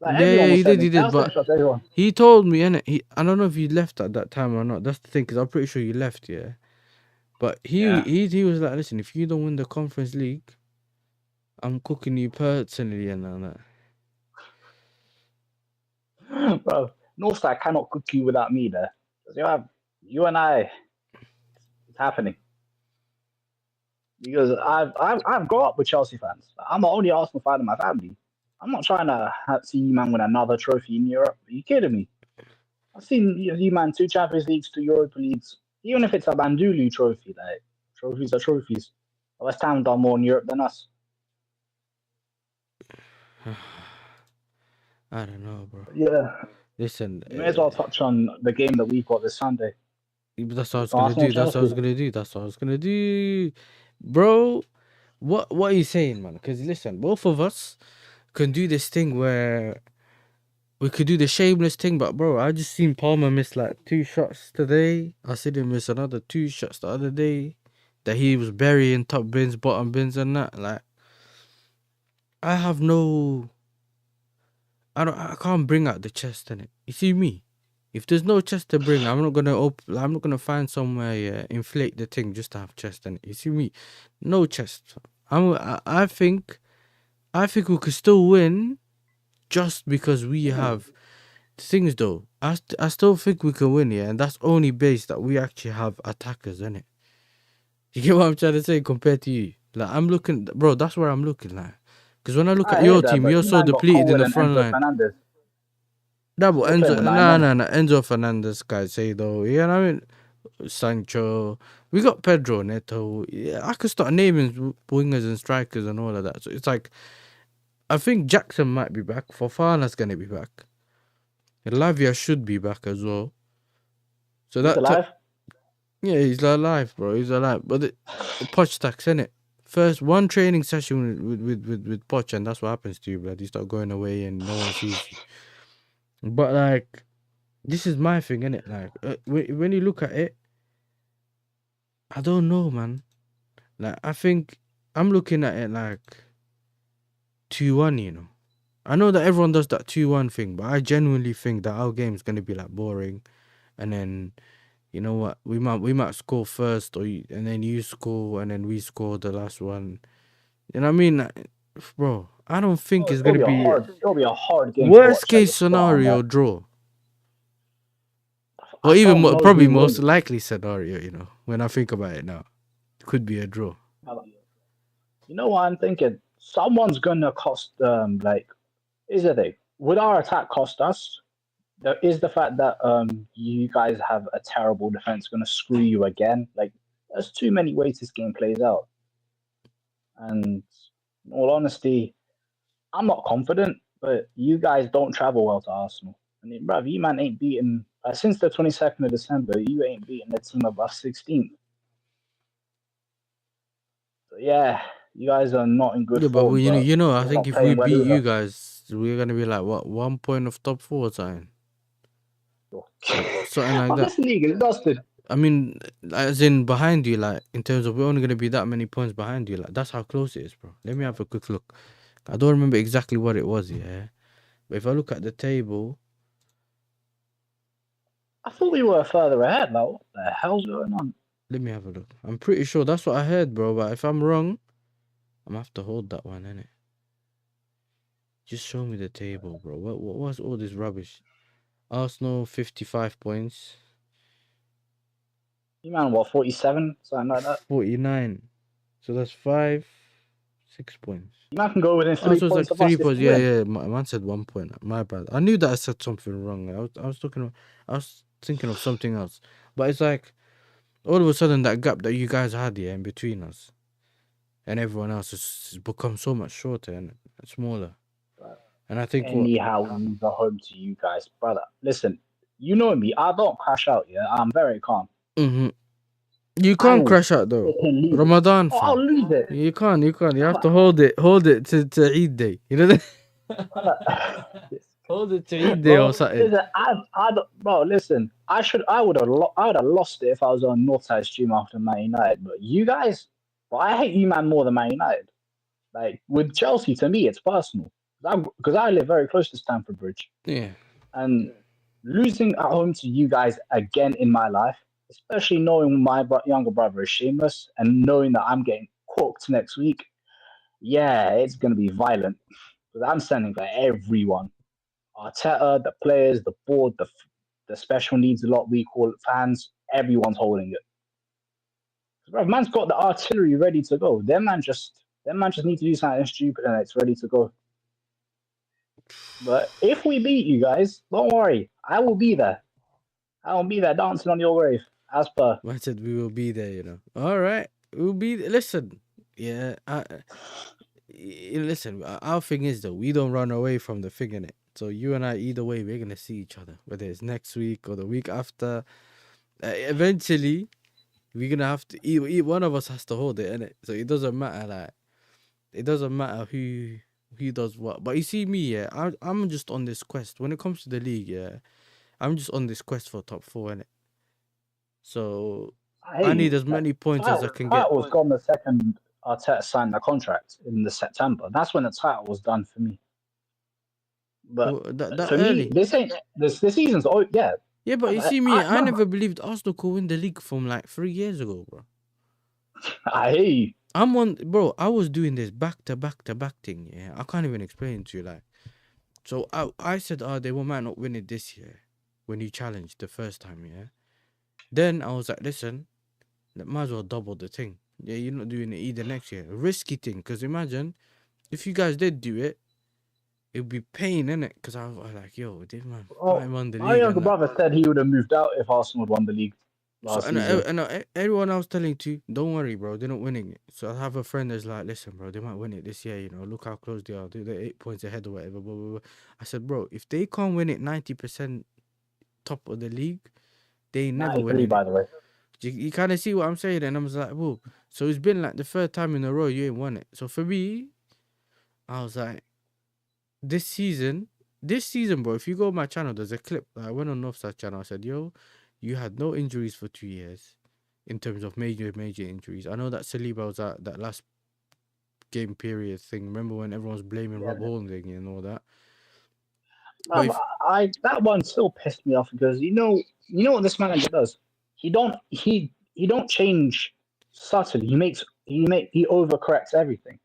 Like everyone yeah, was he did, sending. he I did. was sending But shots at everyone. he told me, innit? I don't know if you left at that time or not. That's the thing, because I'm pretty sure you left, yeah. But Yeah, he was like, listen, if you don't win the Conference League, I'm cooking you personally and all that. bro. Northside cannot cook you without me there. 'Cause you and I. It's happening because I've grown up with Chelsea fans. I'm the only Arsenal fan in my family. I'm not trying to see you man win another trophy in Europe. Are you kidding me? I've seen you man two Champions Leagues, two Europa Leagues. Even if it's a Bandulu trophy, like trophies are trophies. West Ham done more in Europe than us. I don't know, bro. But yeah, Listen, we may as well touch on the game that we've got this Sunday. that's what I was gonna Arsenal do. That's what I was Chelsea. gonna do. That's what I was gonna do, bro. What are you saying, man? Because listen, both of us can do this thing where we could do the shameless thing, but bro, I just seen Palmer miss like 2 shots today. I seen him miss another 2 shots the other day. That he was burying top bins, bottom bins, and that. Like, I have no, I can't bring out the chest in it. You see me? If there's no chest to bring, I'm not gonna I'm not gonna find somewhere, yeah, inflate the thing just to have chest in it. You see me? No chest. I think we could still win just because we have things though. I still think we can win, yeah, and that's only based that we actually have attackers in it. You get what I'm trying to say compared to you? Like I'm looking, bro. That's where I'm looking like, because when I look at I hear your that, team, but you're you so man got depleted in Colwell the and front Enzo line. Fernandez. That but You're playing Enzo, with 9 men. Enzo Fernandez, guys say though. You know what I mean? Sancho, we got Pedro Neto. Yeah, I could start naming wingers and strikers and all of that. So it's like I think Jackson might be back. Fofana's gonna be back. Lavia should be back as well. So He's alive. yeah, he's alive, bro. He's alive. But the Poch tax, innit? First one training session with Poch, and that's what happens to you, blood. You start going away and no one sees you. But like, this is my thing, innit? Like, when you look at it, I don't know, man. Like, I think I'm looking at it like 2-1, you know. I know that everyone does that 2-1 thing, but I genuinely think that our game's gonna be like boring, and then you know what, we might score first, and then you score, and then we score the last one. You know what I mean? Like, bro, I don't think Oh, it's gonna be it'll be a hard game to worst watch at case the start. And scenario draw, or I even don't know probably who most wins. likely scenario. You know, when I think about it now, it could be a draw. You know what I'm thinking? Someone's gonna cost like is it a would our attack cost us? There is the fact that you guys have a terrible defense gonna screw you again. Like there's too many ways this game plays out. And in all honesty, I'm not confident, but you guys don't travel well to Arsenal. I mean, bruv, you man ain't beaten since the 22nd of December. You ain't beaten the team above 16th. So yeah, You guys are not in good Yeah, but form, but I you're think not if we playing well beat you either. guys, we're gonna be like what 1 point of top four or something, something like Oh, that. this league is dusted. I mean, as in behind you, like in terms of we're only gonna be that many points behind you. Like that's how close it is, bro. Let me have a quick look. I don't remember exactly what it was, yeah. But if I look at the table, I thought we were further ahead. Like, what the hell's going on? let me have a look. I'm pretty sure that's what I heard, bro. But if I'm wrong, I'm gonna have to hold that one, innit? Just show me the table, bro. What was all this rubbish? Arsenal 55 points, You man, what 47, something like that. 49. So that's 6 points. You man can go within Oh, three so it's like points of us three if points. you Yeah, win. yeah. Man said 1 point. My bad. I knew that I said something wrong. I was thinking of something else. But it's like all of a sudden that gap that you guys had here in between us and everyone else has become so much shorter and smaller. But And I think what anyhow, we lose the home to you guys, brother. Listen, you know me. I don't crash out. Yeah, I'm very calm. hmm you I can't will crash out though. fucking lose it. Ramadan Oh, I'll fam. lose it. You can't. You can't. You have Brother, to hold it to Eid day. You know that. brother. Hold it to Eid day or Bro, something. listen, bro, listen. I would have lost it if I was on Northside stream after Man United. But you guys, well, I hate you, man, more than Man United. Like with Chelsea, to me, it's personal because I live very close to Stamford Bridge, Yeah. and losing at home to you guys again in my life, especially knowing my younger brother is shameless and knowing that I'm getting cooked next week. Yeah, it's gonna be violent because I'm standing for everyone. Arteta, the players, the board, the special needs a lot. We call it fans. Everyone's holding it. Bro, man's got the artillery ready to go. Them man just need to do something stupid and it's ready to go. But if we beat you guys, don't worry. I will be there. I will be there dancing on your grave, as per. I said we will be there. All right, we'll be. Listen, yeah. Listen. Our thing is though, we don't run away from the thing in it. So you and I, either way, we're gonna see each other, whether it's next week or the week after. Eventually, we're gonna have to. One of us has to hold it in it. So it doesn't matter. Like it doesn't matter who does what. But you see me, yeah. I'm just on this quest. When it comes to the league, yeah, I'm just on this quest for top four in it. So I hate I need you. as Like, many points as I can get. title was gone the second Arteta signed the contract in the September. That's when the title was done for me. But That for me, early. this ain't this season's. Oh yeah, Yeah, but you brother, see me, I never believed Arsenal could win the league from like 3 years ago, bro. I hear you. I'm on, bro. I was doing this back to back to back thing. Yeah, I can't even explain it to you. Like, so I said, oh, they might not win it this year when you challenged the first time. Yeah. Then I was like, listen, might as well double the thing. Yeah, you're not doing it either next year. A risky thing, because imagine if you guys did do it, it would be pain in it. Because I was like, yo, this man Oh, finally won the my league younger and that. brother said he would have moved out if Arsenal had won the league So last season. everyone I was telling to, don't worry, bro, they're not winning it. So I have a friend that's like, listen, bro, they might win it this year. Look how close they are. They're 8 points ahead or whatever. Blah, blah, blah. I said, bro, if they can't win it 90% top of the league, they ain't never 93, winning it. by the way. You kind of see what I'm saying, and I was like, whoa. So it's been like the third time in a row you ain't won it. So for me, I was like, this season, bro, if you go on my channel, there's a clip. I went on Northside channel. I said, yo, you had no injuries for 2 years in terms of major injuries. I know that Saliba was at that last game period thing. Remember when everyone was blaming Yeah, Rob Holding and all that? But um, if I that one still pissed me off because you know what this manager does. He don't change subtly. He overcorrects everything.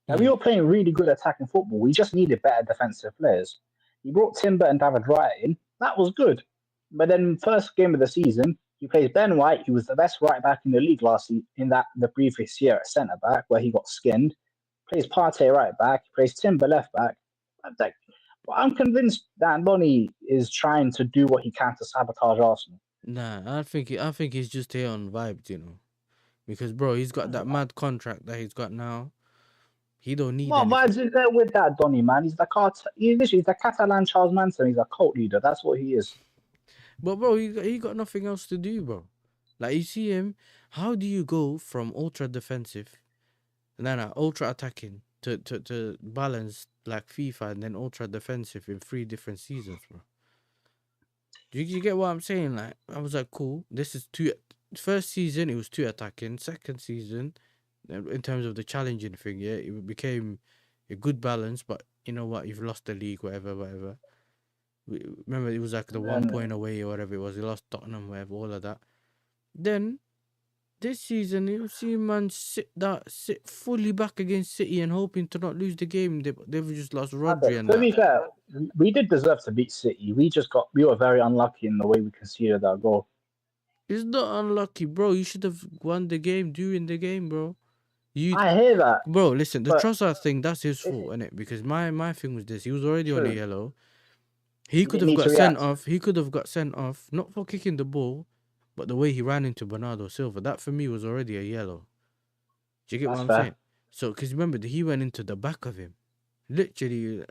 Now we mm, were playing really good attacking football. We just needed better defensive players. He brought Timber and David Wright in. That was good. But then first game of the season, he plays Ben White, who was the best right back in the league last season, in that the previous year at centre back, where he got skinned. Plays Partey right back, plays Timber left back. I'm like, well, I'm convinced that Lonnie is trying to do what he can to sabotage Arsenal. nah, I think he's just here on vibes. Because bro, he's got that mad contract that he's got now. He don't need What anything. vibes is there with that Donny man? He's the Catalan Charles Manson. He's a cult leader. That's what he is. But bro, he got nothing else to do, bro. Like you see him, how do you go from ultra defensive No, ultra attacking to balance like FIFA and then ultra defensive in 3 different seasons, bro. Do you get what I'm saying? Like, I was like, cool. This is two. First season, it was two attacking. Second season, in terms of the challenging thing, yeah, it became a good balance. But you know what? You've lost the league, whatever, whatever. Remember, it was like the And one then point away or whatever it was. You lost Tottenham, whatever, all of that. Then this season, you see man sit fully back against City and hoping to not lose the game. They've just lost okay, Rodri and to that. be fair, we did deserve to beat City. We were very unlucky in the way we conceded that goal. It's not unlucky, bro. You should have won the game during the game, bro. You, I hear that, bro. Listen, the but Trossard thing, that's his it's, fault, innit? Because my thing was this: he was already on a true. yellow. He He could didn't have need to got sent react. off. He could have got sent off, not for kicking the ball, but the way he ran into Bernardo Silva. That for me was already a yellow. Do you get what That's I'm saying? fair. So, because remember, he went into the back of him, literally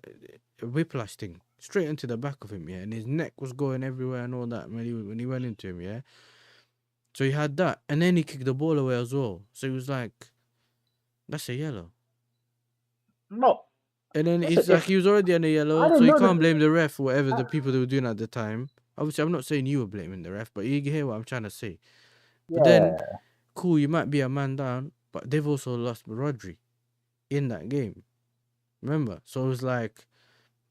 a whiplash thing, straight into the back of him, yeah, and his neck was going everywhere and all that when he went into him, yeah. So he had that, and then he kicked the ball away as well. So he was like, "That's a yellow." No, And then listen, it's like if he was already on a I yellow, so didn't you know can't that, blame the ref or whatever I, the people that were doing at the time. Obviously, I'm not saying you were blaming the ref, but you hear what I'm trying to say. But then, yeah, cool, you might be a man down, but they've also lost Rodri in that game. Remember? So it was like,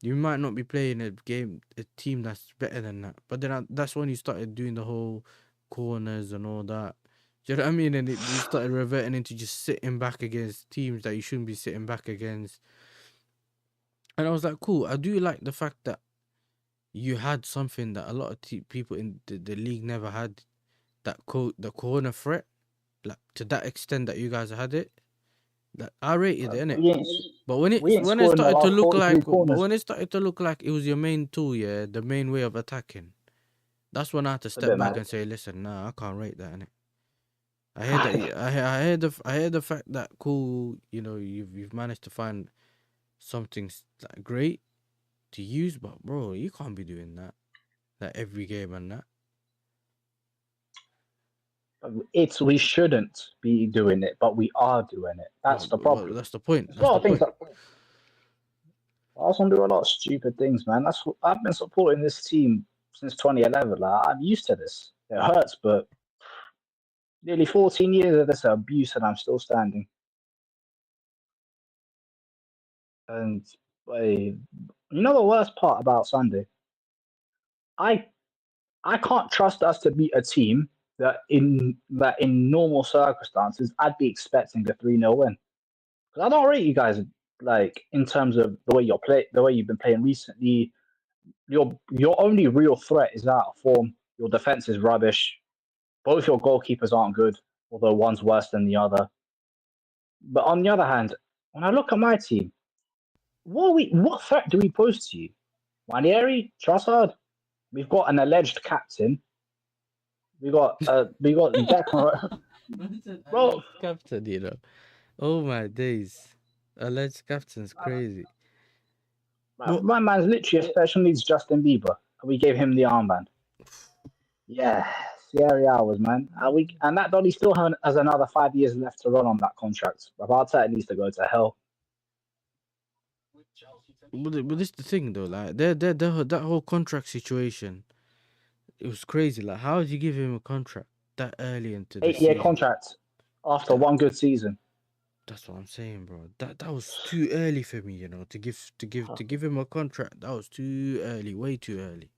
you might not be playing a team that's better than that. But then that's when you started doing the whole corners and all that. Do you know what I mean? And you started reverting into just sitting back against teams that you shouldn't be sitting back against. And I was like, cool. I do like the fact that you had something that a lot of people in the league never had. The corner threat, like to that extent that you guys had it. Like I rated it, innit? we ain't But we ain't when it scored in the started to last look 43 like, but corners. when it started to look like it was your main tool, yeah, the main way of attacking, that's when I had to It's a step bit back mad. and say, listen, nah, I can't rate that, innit? I heard that. I heard the fact that cool, you know, you've managed to find something like great to use, but bro, you can't be doing that like every game and that. It's we shouldn't be doing it, but we are doing it. That's the But problem. that's the point. There's a That's lot the of things point. that Arsenal do a lot of stupid things, man. That's what I've been supporting this team since 2011. Like I'm used to this. It hurts, but nearly 14 years of this abuse, and I'm still standing. And you know the worst part about Sunday, I I can't trust us to beat a team that in normal circumstances I'd be expecting a 3-0 win. Because I don't rate you guys like in terms of the way you've been playing recently. Your only real threat is out of form. Your defense is rubbish. Both your goalkeepers aren't good, although one's worse than the other. But on the other hand, when I look at my team, what threat do we pose to you? Manieri, Trossard. We've got an alleged captain. We got Declan. Mention Bro, alleged captain, you know. Oh my days. Alleged captain's crazy. But my man's literally a special needs Justin Bieber. We gave him the armband. Yeah, Sierra hours, man. And that Donny still has another 5 years left to run on that contract. But Arteta needs to go to hell. but this the thing though, like that whole contract situation, it was crazy. Like, how did you give him a contract that early into the 8 year season? contract after That one good season. that's what I'm saying, bro. That was too early for me, you know, to give him a contract. That was too early, way too early.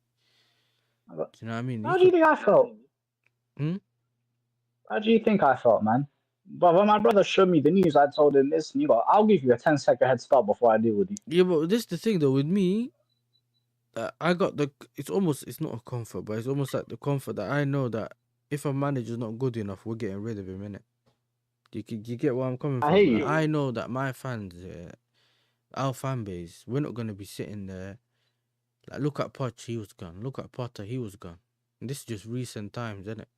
Do you know what I mean? You How do you could. think I felt? Hmm? How do you think I felt, man? But when my brother showed me the news, I told him this, and I'll give you a 10-second head start before I deal with you. Yeah, but this the thing though with me. I got the. It's not a comfort, but it's almost like the comfort that I know that if a manager's not good enough, we're getting rid of him, innit? You get where I'm coming I hear from? Like, you. I know that my fans, our fan base, we're not gonna be sitting there. Like, look at Poch, he was gone. Look at Potter, he was gone. And this is just recent times, isn't it?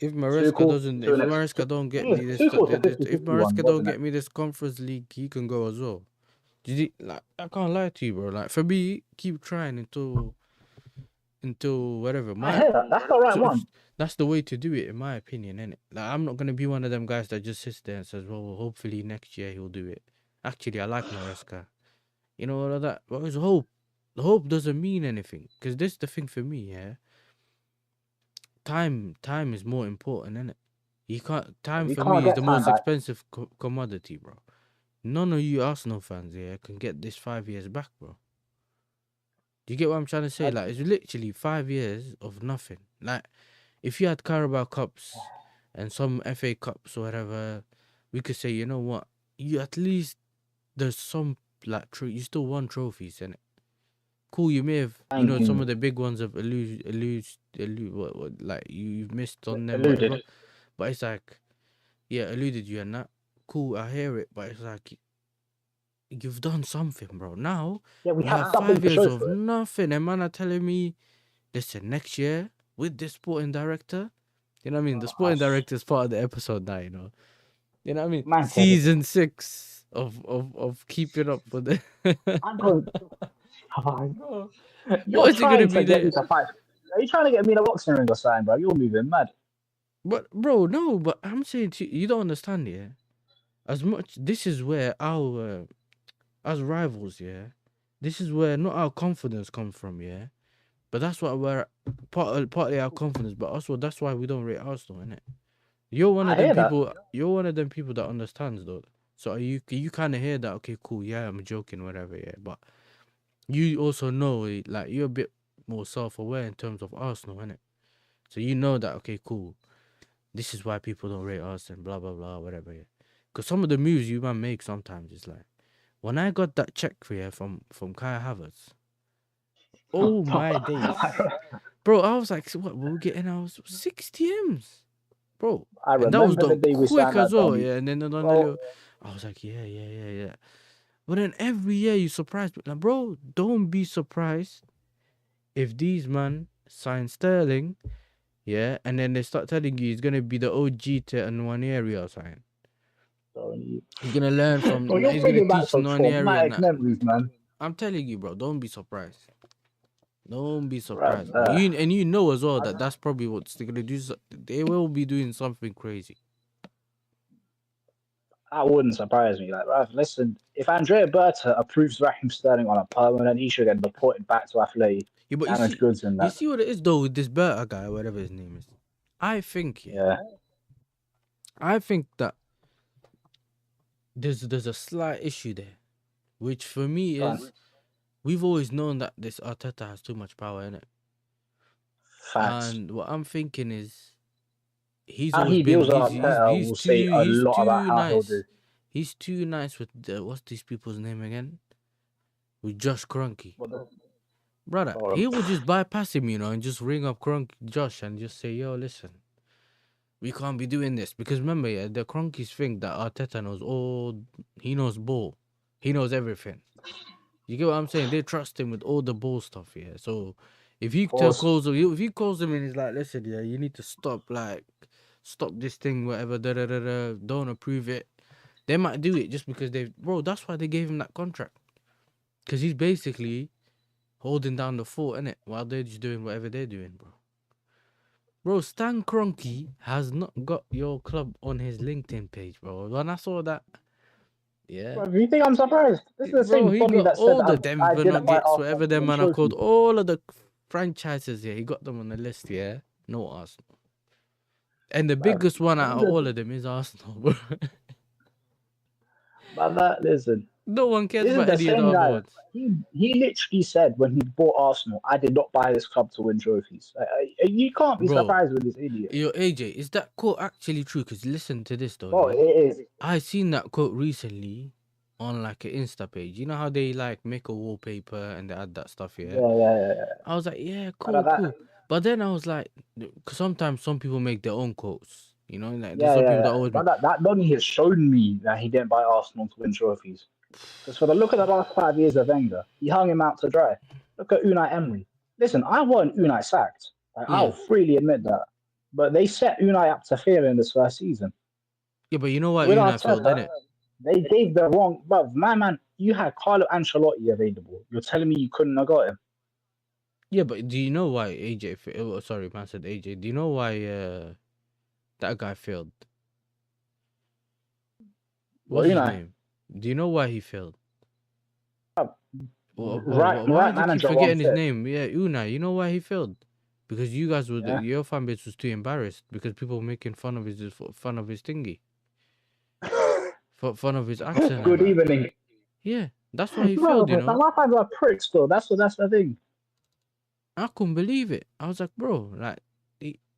Tuchel If Maresca don't I get think me this, Tuchel's a if 50-50 one, Maresca don't wasn't it? get me this Conference League, he can go as well. Like, I can't lie to you, bro. Like, for me, keep trying until until whatever. I hear that. That's the right So one. that's the way to do it, in my opinion, innit? Like, I'm not gonna be one of them guys that just sits there and says, "Well, hopefully next year he'll do it." Actually, I like Maresca. You know all of that. But it's hope. The hope doesn't mean anything, because this is the thing for me. Yeah, time is more important, innit? You can't. Time You for can't me is get the time most back. expensive commodity, bro. None of you Arsenal fans, yeah, can get this 5 years back, bro. Do you get what I'm trying to say? Like, it's literally 5 years of nothing. Like, if you had Carabao Cups and some FA Cups or whatever, we could say, you know what? You at least there's some like you still won trophies, and cool. You may have, Thank some you. of the big ones have what like you've missed on them, Alluded. whatever. But it's like, yeah, eluded you and that. Cool, I hear it, but it's like you've done something, bro. Now Yeah, we you have have something five to years show of for it. nothing, and man are telling me, listen, next year with this sporting director, you know what I mean? The sporting director is part of the episode now, You know what I mean? Man said it. Season 6 of keeping up with the I'm going. bro. You're What is it gonna trying to be get me there? to fight. Are you trying to get me in a boxing ring or something, bro? You're moving mad. But bro, no, but I'm saying to you, you don't understand, yeah. As much this is where our as rivals, yeah. This is where not our confidence comes from, yeah. But that's what we're partly our confidence, but also that's why we don't rate Arsenal, innit? You're one I of them hear that. people. You're one of them people that understands though. So you kind of hear that? Okay, cool. Yeah, I'm joking, whatever. Yeah, but you also know, like, you're a bit more self-aware in terms of Arsenal, innit? So you know that, okay, cool. This is why people don't rate us and blah blah blah, whatever. Yeah, because some of the moves you man make sometimes is like, when I got that check for from Kai Havertz. Oh my days, bro! I was like, so what? We're getting our 60 M's, bro, I and that was remember the done day we quick signed as that well. dummy. Yeah, and then Bro, I was like, yeah. But then every year you surprise me, like, bro. Don't be surprised if these man sign Sterling, yeah, and then they start telling you he's gonna be the OG to Nwaneri or something. He's gonna learn well, from. you're He's gonna bringing back teach some Nwaneri and traumatic that. memories, man. I'm telling you, bro. Don't be surprised. Don't be Right, surprised, bro. You know as well that that's probably what they're gonna do. They will be doing something crazy. that wouldn't surprise me. Like, right, listen, if Andrea Berta approves Raheem Sterling on a permanent, he should get deported back to Athletic, Yeah, but damaged goods and you that. see what it is though with this Berta guy, whatever his name is. I think, yeah, Yeah, I think that there's a slight issue there, which for me go on. is we've always known that this Arteta has too much power in it, Facts. and what I'm thinking is he's How always he been deals with Arteta will say a he's lot about too how he'll do. nice. He's too nice with what's these people's name again? With Josh Kroenke. But the, Brother, or, he would just bypass him, and just ring up Josh and just say, yo, listen, we can't be doing this. Because remember, yeah, the Cronkies think that Arteta knows he knows ball. He knows everything. You get what I'm saying? They trust him with all the ball stuff, yeah. So if he of course, if he calls him and he's like, listen, yeah, you need to stop this thing, whatever, don't approve it. They might do it just because bro, that's why they gave him that contract. Because he's basically holding down the fort, innit? While they're just doing whatever they're doing, bro. Bro, Stan Kroenke has not got your club on his LinkedIn page, bro. When I saw that, yeah. bro, you think I'm surprised? This is the Bro, same he dummy got that said all the I Denver didn't buy Nuggets, Arsenal whatever to them win man are called, trophies. all of the franchises, yeah. He got them on the list, yeah. No Arsenal. And the Bro, biggest one out of all of them is Arsenal, bro. but that, listen, No one cares this is about the any of the same other guy. ones. He literally said when he bought Arsenal, I did not buy this club to win trophies. You can't be Bro, surprised with this idiot. yo, AJ, is that quote actually true? Because listen to this, though, Bro, yeah. it is. I seen that quote recently on like an Insta page. You know how they like make a wallpaper and they add that stuff, yeah? Yeah. I was like, yeah, But cool. But then I was like, because sometimes some people make their own quotes, like there's some people that always But make, that Donny has shown me that he didn't buy Arsenal to win trophies. Because for the look at the last 5 years of Wenger, he hung him out to dry. Look at Unai Emery. Listen, I want Unai sacked. Like, I'll yeah. freely admit that. But they set Unai up to fail in this first season. Yeah, but you know what With Unai failed, Arteta, didn't it? they gave the wrong. But my man, you had Carlo Ancelotti available. You're telling me you couldn't have got him? Yeah, but do you know why AJ? Sorry, man said AJ. Do you know why that guy failed? Well, What's you his know, name? Do you know why he failed? Why right do you keep manager, one forgetting his fit. name? Yeah, Unai. You know why he failed? Because you guys were Yeah. your fan base was too embarrassed because people were making fun of his thingy, fun of his accent and Good that. evening. Yeah, that's why he No, failed. You but know, my fans are pricks though. That's the thing. I couldn't believe it. I was like, bro, like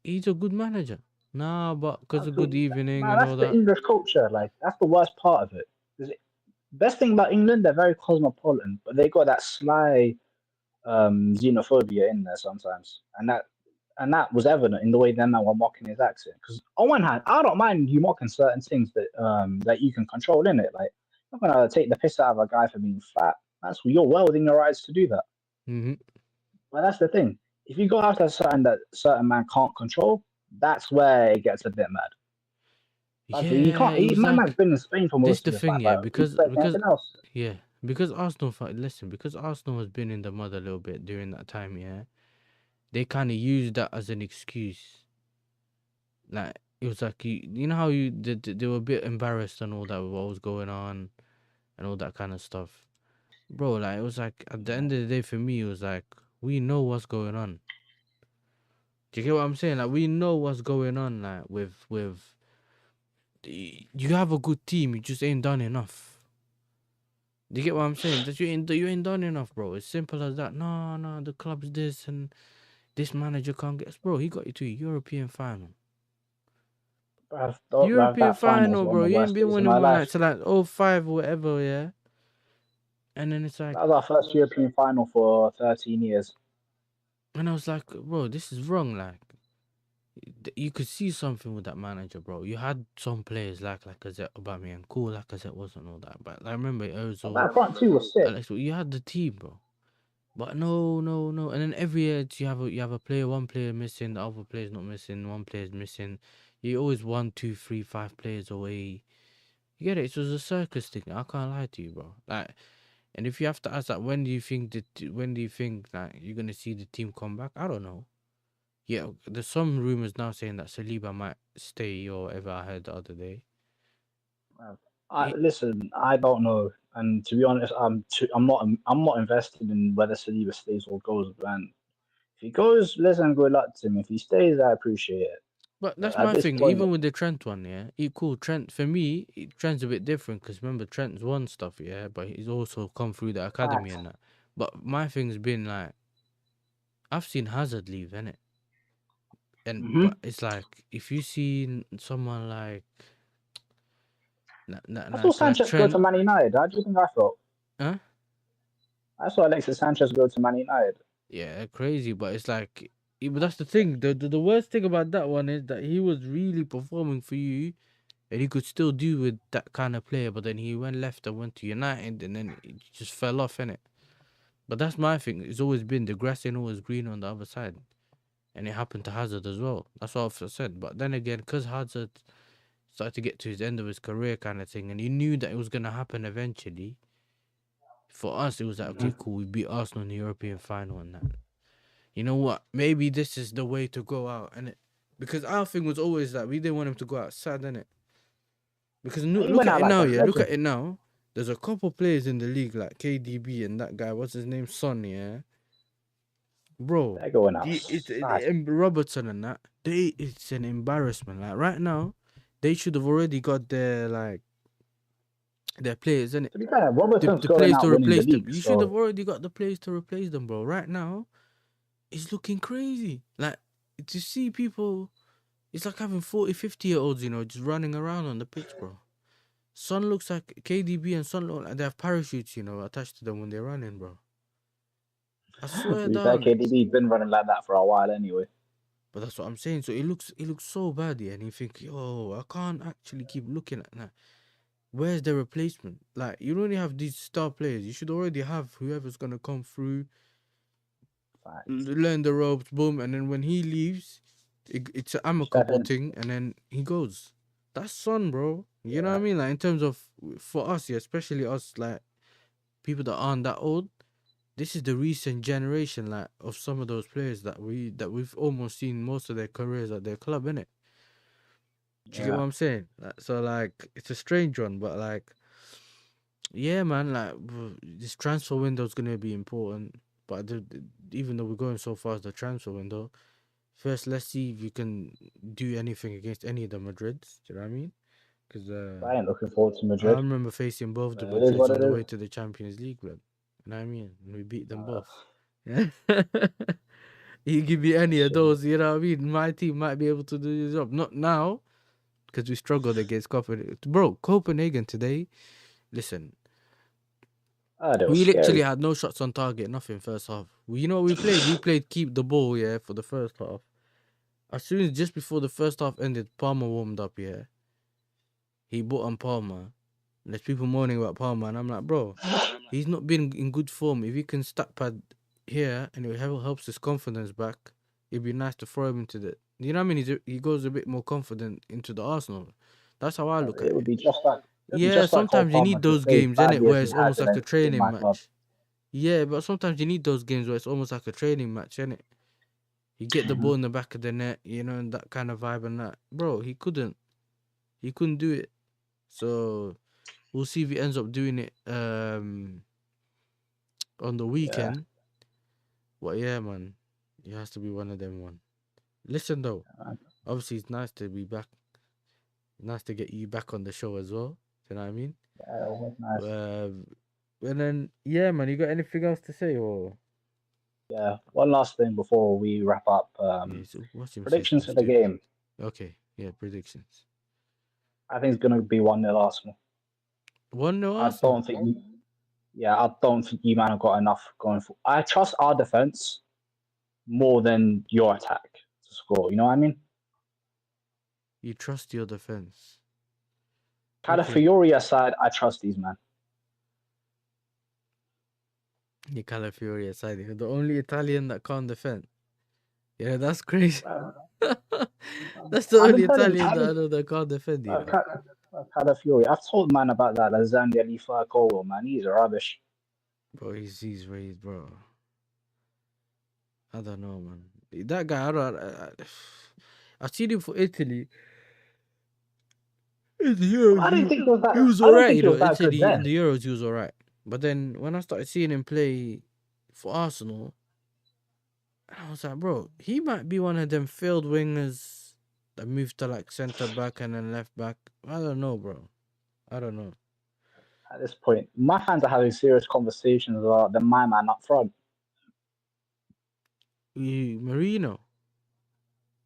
he's a good manager. Nah, but because of good evening Man, and that's all the that. English culture. Like that's the worst part of it. 'Cause best thing about England, they're very cosmopolitan, but they got that sly xenophobia in there sometimes, and that was evident in the way them man were mocking his accent. Because on one hand, I don't mind you mocking certain things that you can control in it. Like I'm not gonna take the piss out of a guy for being fat. That's you're well within your rights to do that. Hmm. But that's the thing. If you go after something that certain man can't control, that's where it gets a bit mad. Like he Yeah, can't. it was My man's like been in Spain for this most the of his thing, life. yeah, Like we expect because anything else. yeah, listen, because Arsenal has been in the mud a little bit during that time, yeah. They kind of used that as an excuse. Like it was like you know how they were a bit embarrassed and all that with what was going on and all that kind of stuff, bro. Like it was like at the end of the day for me, it was like we know what's going on. Do you get what I'm saying? Like we know what's going on. Like with you have a good team, you just ain't done enough. Do you get what I'm saying? That you ain't done enough, bro. It's simple as that. No, no, the club's this and this manager can't get. Bro, he got you to a European final. Bruv, European that final was final, one of bro. the You ain't worst been days of winning my one like life. to like oh 05 or whatever, yeah. And then it's like, That was our first European final for 13 years. and I was like, bro, this is wrong. Like, you could see something with that manager, bro. You had some players like Lacazette, Aubameyang, cool. Lacazette wasn't all that, but I remember But Ozil, that front two was sick. Alex. You had the team, bro. But no, no, no. And then every year you have a player, one player missing, the other player's not missing, one player's missing. You always 1, 2, 3, 5 players away. You get it? It was a circus thing. I can't lie to you, bro. Like, and if you have to ask that, when do you think like you're gonna see the team come back? I don't know. Yeah, there's some rumors now saying that Saliba might stay or whatever I heard the other day. He, Listen, I don't know, and to be honest, I'm not invested in whether Saliba stays or goes. Man, if he goes, listen, good luck to him. If he stays, I appreciate it. but But that's at my this thing. point, Even with the Trent one, yeah, cool. Trent for me, Trent's a bit different because remember Trent's won stuff, yeah, but he's also come through the academy facts. and that. But my thing's been like I've seen Hazard leave, innit? And but Mm-hmm. it's like if you see someone I saw like Sanchez go to Trent, Man United. How do you think I felt? huh? I saw Alexis Sanchez go to Man United. Yeah, crazy. But it's like, but that's the thing. The worst thing about that one is that he was really performing for you, and he could still do with that kind of player. But then he went left and went to United, and then it just fell off in it. But that's my thing. It's always been the grass ain't always green on the other side, and it happened to Hazard as well. That's what I've said. But then again, because Hazard started to get to his end of his career, kind of thing, and you knew that it was gonna happen eventually. For us, it was like, okay, Mm-hmm. cool, we beat Arsenal in the European final and that. You know what? Maybe this is the way to go out, and it because our thing was always that we didn't want him to go out sad, innit? Because He look went at out it like now, a yeah. Look at legend. it now. There's a couple players in the league like KDB and that guy. What's his name? Son, yeah, bro. They're going outside. Robertson and that. It's an embarrassment. Like right now, they should have already got their players, innit? To be fair, Robertson's The going players to out winning the replace them. league, You should have so already got the players to replace them, bro. Right now, it's looking crazy. Like to see people. It's like having 40, 50 year olds, just running around on the pitch, bro. Son looks like KDB and Son look like they have parachutes, attached to them when they're running, bro. I to swear be fair, down. KDB been running like that for a while anyway. But that's what I'm saying. So it looks so bad, yeah. And you think, yo, I can't actually keep looking at that. Where's the replacement? Like, you don't only have these star players. You should already have whoever's gonna come through, Facts. learn the ropes, boom, and then when he leaves, it's an Step amicable in. thing, and then he goes. That's Son, bro. You know what I Yeah. mean? Like in terms of for us, yeah, especially us, like people that aren't that old. this is the recent generation like of some of those players that we've almost seen most of their careers at their club, innit? Do you get Yeah, what I'm saying? Like, so like it's a strange one, but like yeah, man, like this transfer window is gonna be important. But even though we're going so far as the transfer window, first let's see if you can do anything against any of the Madrids. Do you know what I mean? Because I ain't looking forward to I Madrid. remember facing both the But it is Madrids what on it the is. way to the Champions League, blood. You know what I mean? And we beat them Uh, both. Yeah. You give me any of shit. those, you know what I mean? My team might be able to do the job. Not now, because we struggled against Copenhagen. Bro, Copenhagen today, listen, That was we literally scary. had no shots on target, nothing first half. You know what we played? We played keep the ball, yeah, for the first half. As soon as just before the first half ended, Palmer warmed up, yeah. He bought on Palmer. There's people moaning about Palmer, and I'm like, bro, he's not been in good form. If he can stack pad here and it helps his confidence back, it'd be nice to throw him into the. You know what I mean? He goes a bit more confident into the Arsenal. That's how I look at It would it. be just like Yeah, Cole sometimes you Palmer need to those stay games, innit, 5 years where he it's has almost in like a in training my club. match. Yeah, but sometimes you need those games where it's almost like a training match, innit? You get the ball in the back of the net, you know, and that kind of vibe and that. Bro, he couldn't. He couldn't do it. So we'll see if he ends up doing it on the Yeah, weekend. But yeah, man, it has to be one of them one. Listen though, uh, obviously it's nice to be back. Nice to get you back on the show as well. You know what I mean? yeah, it was nice. And then yeah, man, you got anything else to say or Yeah, one last thing before we wrap up. yeah? So watch him say Predictions something for the stupid. game. Okay, yeah, predictions. I think it's going to be 1-0 Arsenal. 1-0 I Arsenal. don't think, yeah, I don't think you man have got enough going for. I trust our defense more than your attack to score. You know what I mean? You trust your defense. Okay, Calafiori aside, I trust these man. you Calafiori aside, you're the only Italian that can't defend. Yeah, that's crazy. That's the I've only been telling, Italian that I know that can't defend, you know. Calafiori. I've told man about that lasagna Lifa Colo, man. He's rubbish. Bro, he's raised, bro. I don't know, man. That guy, I don't. I've seen him for Italy. In the Euros, I didn't think he was that. he was I don't alright, think you he know. was that good Italy in then. the Euros, he was alright. But then when I started seeing him play for Arsenal, I was like, bro, he might be one of them failed wingers that moved to like centre back and then left back. I don't know, bro. I don't know. At this point, my fans are having serious conversations about the my man up front. Marino.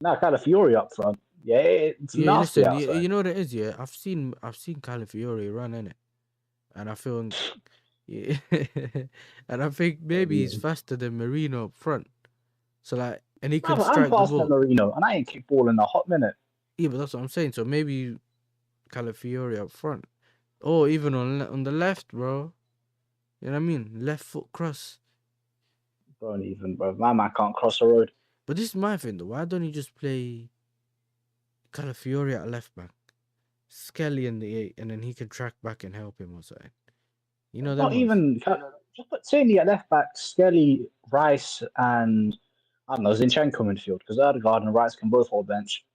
Now Calafiori up front. Yeah, it's Yeah, nasty listen, you, outside. you know what it is, yeah. I've seen Calafiori run in it, and I feel, yeah, and I think maybe he's faster than Marino up front. So like, and he can Brother, I'm strike the faster than ball. Marino, and I ain't kick ball in a hot minute. Yeah, but that's what I'm saying. So maybe Calafiori up front, or even on the left, bro. You know what I mean? Left foot cross. Don't even, bro. My man can't cross the road. But this is my thing though. Why don't you just play Calafiori at left back, Skelly in the 8, and then he can track back and help him or something? You know them Not ones. even. Just put Tierney at left back, Skelly, Rice, and I don't know Zinchenko midfield because Erdegaard and Rice can both hold bench.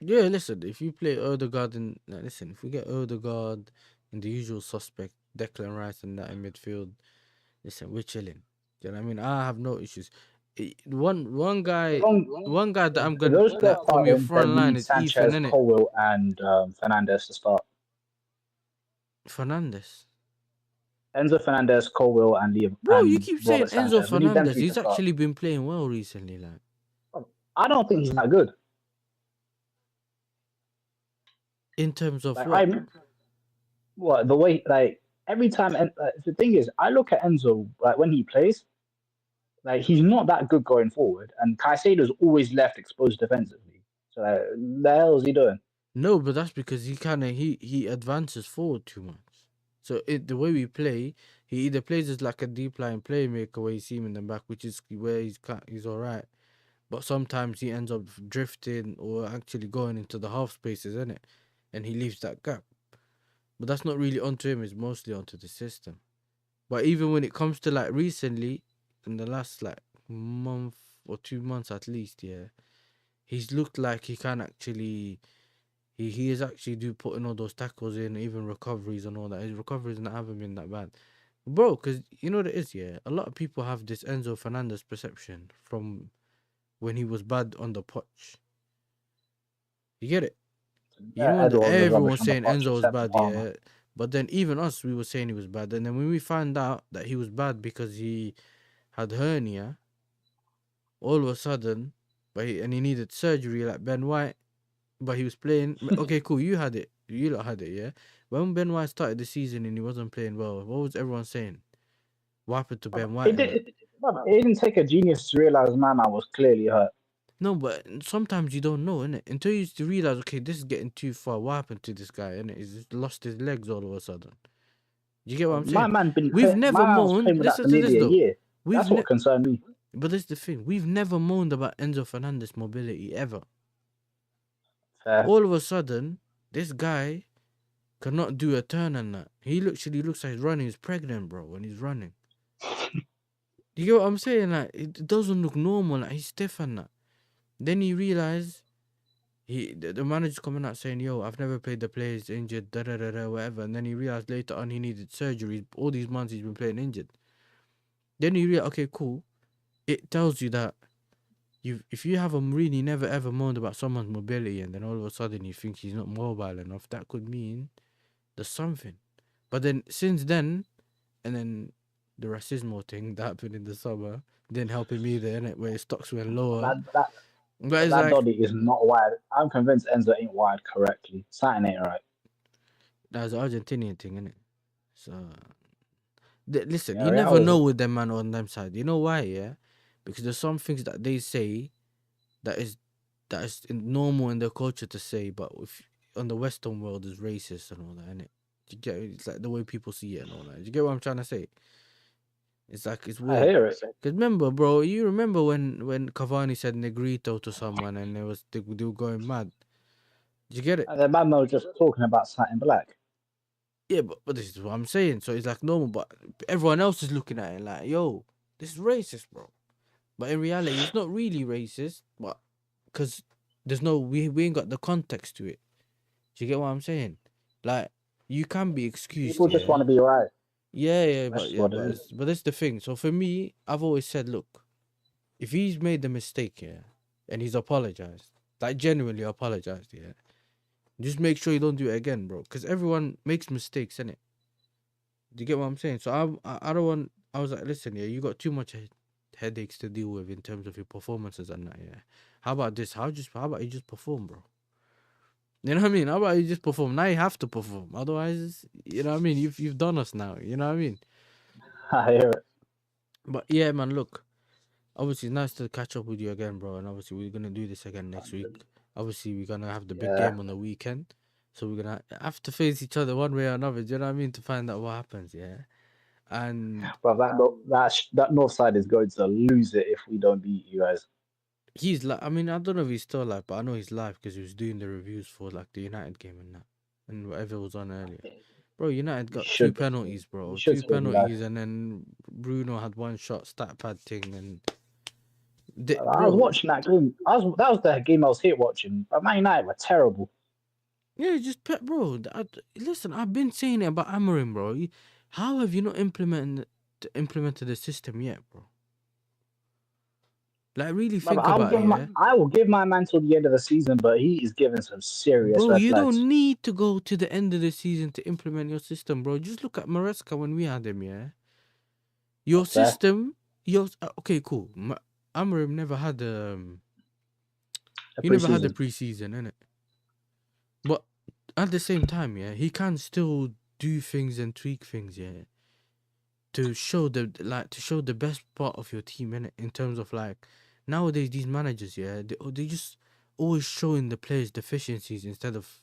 Yeah, listen, if you play Odegaard and like, listen, if we get Odegaard and the usual suspect, Declan Rice and that in midfield, listen, we're chilling. Do you know what I mean? I have no issues. One As guy, long one guy that I'm if gonna those players like from start your in, front then we line need is Ethan, Sanchez, innit? Colwill, and Fernandez to start. Fernandez. Enzo Fernandez, Colwill, and Liam Bro, you and keep saying Robert Enzo Sanchez. We need them Fernandez. three to He's start. actually been playing well recently, like I don't think he's that good. in terms of Like what? what the way like every time. And the thing is, I look at Enzo like when he plays, like he's not that good going forward, and Caicedo's always left exposed defensively. So the hell is he doing? No, but that's because he advances forward too much. So the way we play, he either plays as like a deep line playmaker where you see him in the back, which is where he's all right. But sometimes he ends up drifting or actually going into the half spaces, isn't it? And he leaves that gap. But that's not really onto him; it's mostly onto the system. But even when it comes to like recently, in the last like month or 2 months at least, yeah, he's looked like he can actually. He is actually do putting all those tackles in, even recoveries and all that. His recoveries haven't been that bad, bro. Because you know what it is, yeah. A lot of people have this Enzo Fernandez perception from when he was bad on the pitch. You get it? You know Yeah, when everyone was everyone rubbish was on the saying pitch Enzo was except for bad, Palmer. yeah. But then even us, we were saying he was bad. And then when we found out that he was bad because he had hernia, all of a sudden, and he needed surgery like Ben White, but he was playing. Okay, cool. You had it. You lot had it, yeah. When Ben White started the season and he wasn't playing well, what was everyone saying? What happened to Ben White It, and did, that? it didn't take a genius to realize Nana was clearly hurt. No, but sometimes you don't know, innit? Until you realize, okay, this is getting too far. What happened to this guy, innit? He's just lost his legs all of a sudden. You get what I'm saying? My man was playing with that for Listen to this nearly a though. year. We've That's what ne- concerned me. But this is the thing. We've never moaned about Enzo Fernandez mobility ever. Fair. All of a sudden, this guy cannot do a turn and that. He literally looks like he's running. He's pregnant, bro, when he's running. You get what I'm saying? Like, it doesn't look normal. Like, he's stiff and that. Then you realize the manager's coming out saying, yo, I've never played the players injured, da da da da, whatever. And then he realized later on he needed surgery. All these months he's been playing injured. Then you realize, okay, cool. It tells you that if you haven't really never ever moaned about someone's mobility and then all of a sudden you think he's not mobile enough, that could mean there's something. But then since then, and then the racismo thing that happened in the summer didn't help him either, innit? Where his stocks went lower. That that But it's that like Doddy is not wired. I'm convinced Enzo ain't wired correctly. Something ain't right. that's an Argentinian thing, innit? So listen, Yeah, you never know Real. with them man on them side. You know why, yeah? Because there's some things that they say that is normal in their culture to say, but if on the Western world is racist and all that, innit? You get it's like the way people see it and all that. You get what I'm trying to say? It's like it's I weird. hear it. Cause remember, bro, you remember when Cavani said Negrito to someone and they were going mad. Did you get it? And the man was just talking about something black. Yeah, but this is what I'm saying. So it's like normal, but everyone else is looking at it like, yo, this is racist, bro. But in reality, it's not really racist, but because there's no we ain't got the context to it. Do you get what I'm saying? Like you can be excused, People just yeah, want to be right. yeah, That's just what it is. but that's the thing. So for me, I've always said, look, if he's made the mistake, yeah, and he's apologized, like genuinely apologized, yeah, just make sure you don't do it again, bro. Because everyone makes mistakes, innit? Do you get what I'm saying? So I don't want. I was like, listen, yeah, you got too much headaches to deal with in terms of your performances and that, yeah. How about this? How about you just perform, bro? You know what I mean? How about you just perform? Now you have to perform. Otherwise, you know what I mean? You've done us now. You know what I mean? I hear it. But yeah, man, look. Obviously, it's nice to catch up with you again, bro. And obviously, we're gonna do this again next week. Obviously, we're gonna have the big Yeah. game on the weekend, so we're gonna have to face each other one way or another. Do you know what I mean? To find out what happens, yeah. And But that north side is going to lose it if we don't beat you guys. he's like, I mean, I don't know if he's still alive, but I know he's live because he was doing the reviews for like the United game and that, and whatever was on earlier. Bro, United You got two should penalties, you bro. should Two still be live. penalties, and then Bruno had one shot, stat pad thing, and I was bro, watching that game. That was the game I was here watching. But Man United were terrible. yeah, just bro. Listen, I've been saying it about Amarim, bro. How have you not implemented the system yet, bro? Like, really But think about it, yeah, I will give my man till the end of the season, but he is giving some serious bro. red You flags. don't need to go to the end of the season to implement your system, bro. Just look at Maresca when we had him, yeah. Your That's fair. system, okay, cool. Amarim never had The he never had the preseason. preseason, innit? But at the same time, yeah, he can still do things and tweak things, yeah, to show the best part of your team in terms of like nowadays these managers, yeah, they just always showing the players deficiencies instead of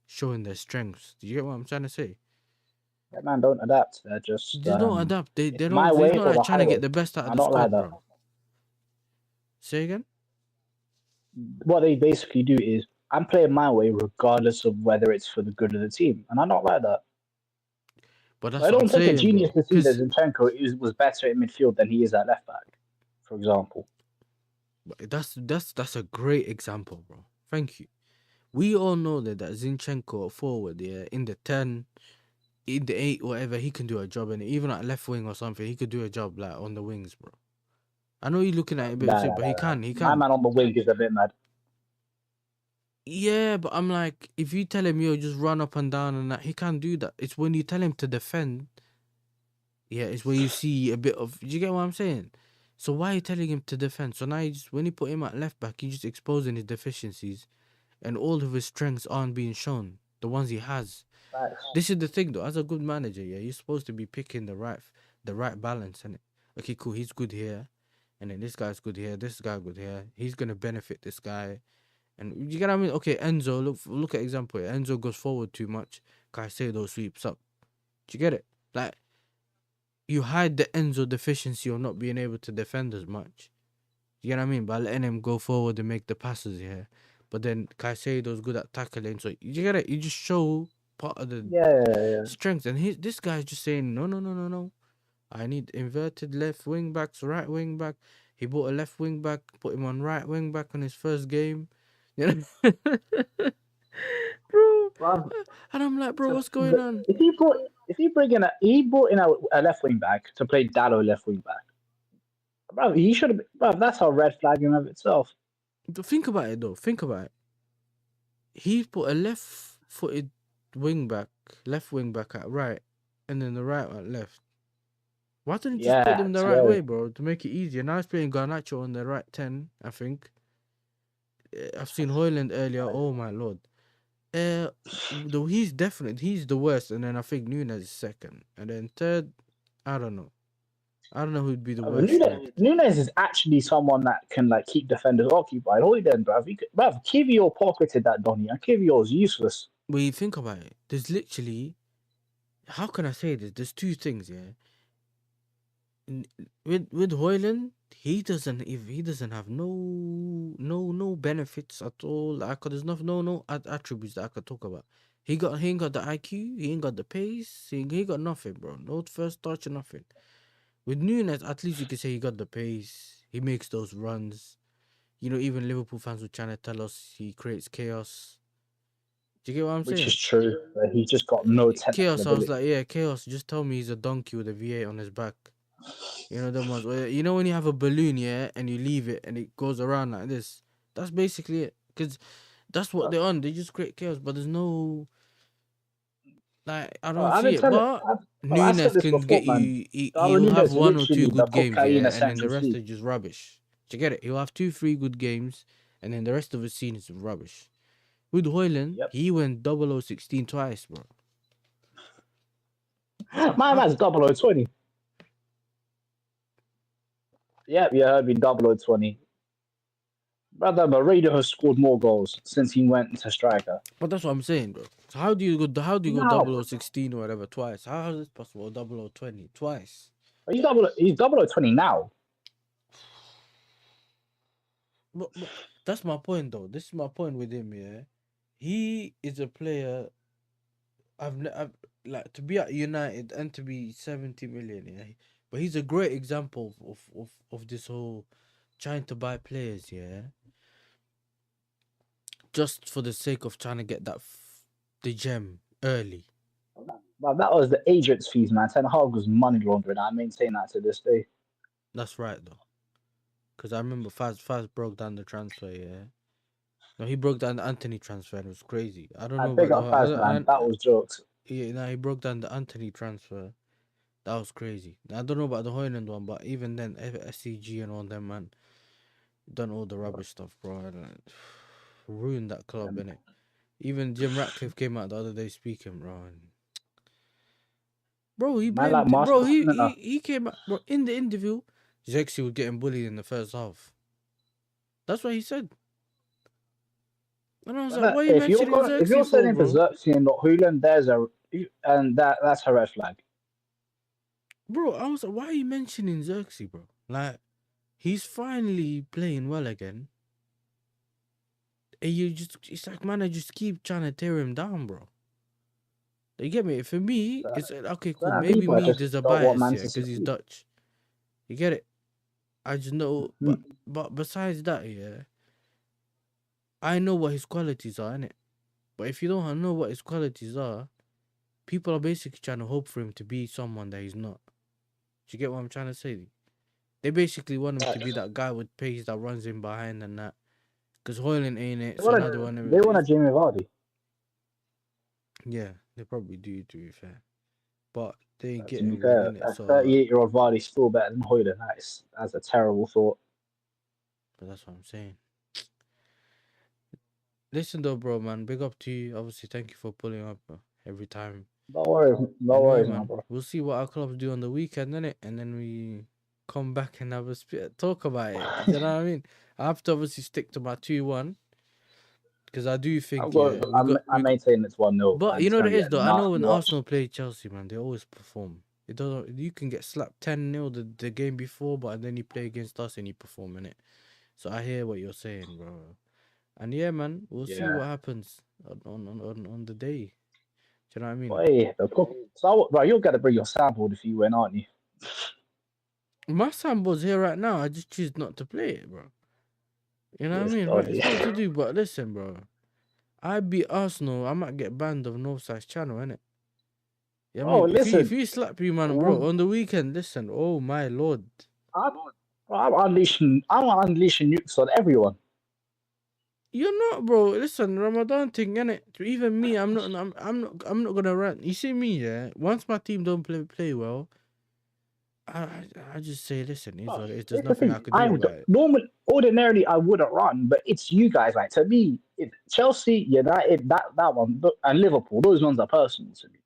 showing their strengths. Do you get what I'm trying to say? That man don't adapt. They're just They don't adapt. They it's don't. my It's way not or like the trying to get highway. the best out And of I the don't like squad, that. bro. Say again. What they basically do is I'm playing my way regardless of whether it's for the good of the team. And I don't like that. But I that's what I'm don't think a saying, genius bro. to see that Because Zinchenko was better in midfield than he is at left back, for example. that's a great example, bro. Thank you. We all know that Zinchenko forward, yeah, in the 10, in the 8, whatever, he can do a job, and even at left wing or something, he could do a job like on the wings, bro. I know you're looking at it a bit Nah, shit, nah, but nah, he nah. can, he My can. man on the wing is a bit mad. Yeah, but I'm like, if you tell him, yo, just run up and down and that, he can't do that. It's when you tell him to defend, yeah, it's where you see a bit of. Do you get what I'm saying? So why are you telling him to defend? So now you just, when you put him at left back, you're just exposing his deficiencies, and all of his strengths aren't being shown. The ones he has. Facts. This is the thing, though. As a good manager, yeah, you're supposed to be picking the right balance, innit? Okay, cool. He's good here, and then this guy's good here. This guy good here. He's gonna benefit this guy, and you get what I mean. Okay, Enzo. Look at example. Here. Enzo goes forward too much. Caicedo sweeps up. Do you get it? Like you hide the Enzo deficiency of not being able to defend as much. You get what I mean? By letting him go forward and make the passes here. But then Caicedo's good at tackling. So you get it? You just show part of the Yeah, yeah, yeah. strength. And this guy's just saying, no, no, no, no, no. I need inverted left wing backs, right wing back. He bought a left wing back, put him on right wing back on his first game. You know? Bro. Bruv, And I'm like, bro, to, what's going on? if he bring in he brought in a left wing back to play Dallo left wing back, bro, he should have. Bro, that's a red flag in of itself. Think about it though. Think about it. He put a left-footed wing back, left wing back at right, and then the right at left. Why didn't he just put Yeah, them the right swear. way, bro, to make it easier? Now he's playing Garnacho on the right 10, I think. I've seen Hoyland earlier. Oh my lord. Though he's the worst, and then I think Nunes is second, and then third, I don't know. I don't know who'd be the worst striker. Nunes is actually someone that can like keep defenders occupied. Hold on, bruv. Bruv, Kivio pocketed that Donny, and Kivio's useless. When you think about it, there's literally, how can I say this? There's two things, yeah. With Hoyland, he doesn't have no benefits at all. There's no attributes that I could talk about. He ain't got the IQ, he ain't got the pace, he got nothing, bro. No first touch or nothing. With Nunes, at least you could say he got the pace. He makes those runs. You know, even Liverpool fans were trying to tell us he creates chaos. Do you get what I'm Which is saying? true, but he just got no technical Chaos. I was ability. like, yeah, chaos. Just tell me he's a donkey with a V8 on his back. You know them ones. You know when you have a balloon, yeah, and you leave it and it goes around like this. That's basically it. Cause that's what they're on. They just create chaos, but there's no like I don't I've see been it. telling, But I've said Nunes this can before, get man. you. Darwin He'll have Nunes is one or two literally the good games, cocaine yeah, of and then the Central rest C. are just rubbish. Do you get it? He'll have 2, 3 good games, and then the rest of the scene is rubbish. With Hoyland, Yep. he went 0016 twice, bro. My How? man's 0020. Yep, you heard me, 0020. Brother, Mourinho has scored more goals since he went into striker. But that's what I'm saying, bro. So how do you go No, 0016 or whatever twice? How is this possible? 0020 twice. he's 0020 now. But that's my point, though. This is my point with him. Yeah, he is a player. I've like to be at United and to be 70 million. Yeah, but he's a great example of this whole trying to buy players. Yeah, just for the sake of trying to get the gem early. But that was the agent's fees, man. Ten Hag was money laundering. I maintain that to this day. That's right, though. Because I remember Faz broke down the transfer. Yeah. No, he broke down the Anthony transfer. And it was crazy. I don't I know big about the up whole. Faz, man. That was jokes. Yeah, no, he broke down the Anthony transfer. That was crazy. I don't know about the Hoyland one, but even then, SCG and all them, man, done all the rubbish stuff, bro. And, ruined that club, innit? Even Jim Ratcliffe came out the other day speaking, bro. And, bro, he Man like blamed. Bro, Master he Splinter. he came out, bro, in the interview. Zexi was getting bullied in the first half. That's what he said. And I was like, Brother, why are you mentioning if you're Zexi for, sending for bro? Xerxes and not Hoolan, that's a red flag. Bro, I was like, why are you mentioning Xerxes, bro? Like, he's finally playing well again. And it's like, man, I just keep trying to tear him down, bro. You get me? For me, it's okay, cool. Certain Maybe people me, just there's a don't want bias man here to because he's succeed. Dutch. You get it? I just know, Mhm. but besides that, yeah, I know what his qualities are, innit? But if you don't know what his qualities are, people are basically trying to hope for him to be someone that he's not. Do you get what I'm trying to say? They basically want him to be Facts. that guy with pace that runs in behind and that. Because Hoyland ain't it, They so want another to. one. They want a Jamie Vardy. Yeah, they probably do, to be fair. But they ain't To be getting one fair, in it, a so. 38-year-old Vardy still better than Hoyland. That's a terrible thought. But that's what I'm saying. Listen though, bro, man. Big up to you. Obviously, thank you for pulling up every time. No And yeah, worries, my man, bro. we'll see what our clubs do on the weekend, innit? And then we come back and have a talk about it. Do you know what I mean? I have to obviously stick to my 2-1 because I do think, yeah, I maintain it's 1-0, But and you it's know what gonna it be is a though. I know nasty when watch. Arsenal play Chelsea, man, they always perform. It doesn't. You can get slapped 10-0 the game before, but then you play against us and you perform in it. So I hear what you're saying, bro. And yeah, man, we'll see Yeah. what happens on the day. Do you know what I mean? Wait, the cook. So, bro, you're gonna bring your sample if you win, aren't you? My sambo's here right now. I just choose not to play it, bro. You know what I This mean? Right? body. It's what to do. But listen, bro. I beat Arsenal. I might get banned of Northside's channel, innit? Yeah, I Bro, mean, if listen. he slap you, man, bro, on the weekend, listen. Oh my lord. I'm, I'm unleashing. I'm unleashing nukes on everyone. You're not, bro. Listen, Ramadan thing, innit? Even me, I'm not gonna rant. You see me, yeah. Once my team don't play well, I just say, listen, it's Bro, what it is. There's here's the nothing I thing. could do about it. Ordinarily I wouldn't run, but it's you guys. Like to me, Chelsea, United, that one, and Liverpool. Those ones are personal to me.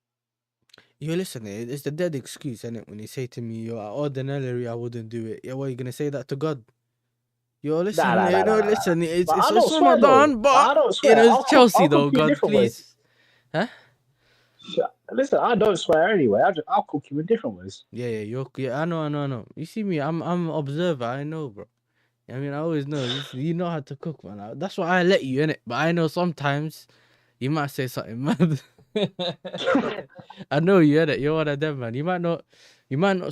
You listen, it's the dead excuse, innit? When you say to me, "Yo, ordinarily I wouldn't do it." Yeah, what you gonna say that to God? Yo, Nah, listen, nah, nah, nah, nah. listen. It's But it's I it's don't swear though. Ramadan, But but I don't swear. it's Chelsea I'll though. cook you a God, different way. please, huh? Listen, I don't swear anyway. I'll cook you in different ways. Yeah. I know. You see me, I'm an observer. I know, bro. I mean, I always know. You know how to cook, man. That's why I let you in it. But I know sometimes you might say something mad. I know you in it. You're one of them, man. You might not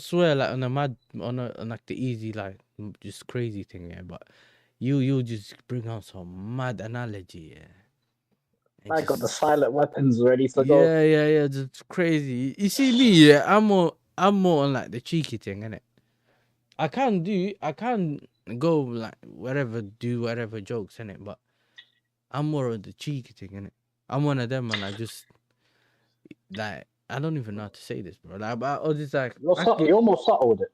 swear like on a mad, on like the easy, like just crazy thing, yeah. But you just bring out some mad analogy, yeah, and I got the just silent weapons ready to go. yeah, just crazy. You see me, yeah. I'm more on like the cheeky thing, innit? I can go like wherever, do whatever jokes in it, but I'm more of the cheeky thing in it. I'm one of them, and I just like I don't even know how to say this, bro. Like, but I just like You're more subtle with it.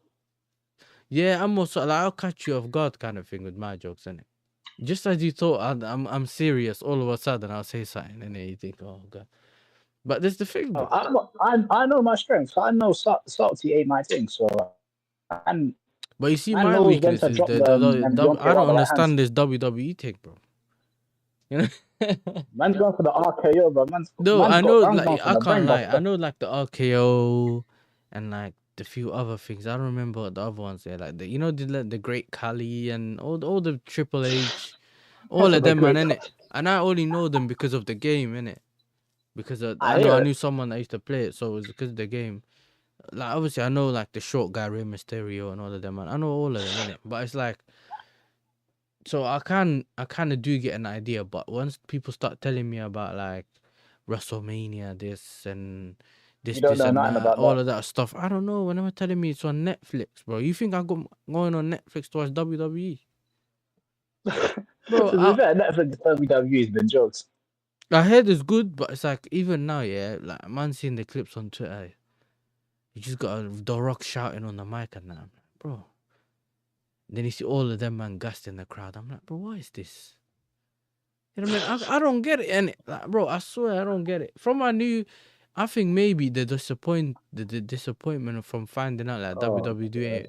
yeah, I'm more sort of like I'll catch you off guard kind of thing with my jokes in it. Just as you thought I'm serious, all of a sudden I'll say something, and then you think, oh god. But there's the thing, bro. I know my strengths. I know subtlety ain't my thing. So and But you see, man my knows when weakness to is drop them I Deontay don't Wilder right hands. understand this WWE thing, bro. You know. Man's going for the RKO, but No, I know, man's like, going for I the can't brain lie. I buster. know, like, the RKO and, like, the few other things. I don't remember what the other ones there. Like, the Great Khali and all the Triple H, all of The them, man, great. innit? And I only know them because of the game, innit? Because I hear I it. knew someone that used to play it, so it was because of the game. Like, obviously, I know, like, the short guy, Rey Mysterio, and all of them, man. I know all of them, innit? But it's like, so I kind of do get an idea, but once people start telling me about, like, WrestleMania, this and You don't this know and nothing that, about all that. of that stuff. I don't know. Whenever telling me it's on Netflix, bro, you think I got going on Netflix to watch WWE, bro? To be fair, Netflix WWE has been jokes. I heard it's good, but it's like even now, yeah, like man, seeing the clips on Twitter, you just got The Rock shouting on the mic and that, I'm like, bro. Then you see all of them man gassed in the crowd. I'm like, bro, what is this? You know what I mean? I don't get it, and like, bro, I swear I don't get it. From I knew, I think maybe the disappointment from finding out like Oh, God.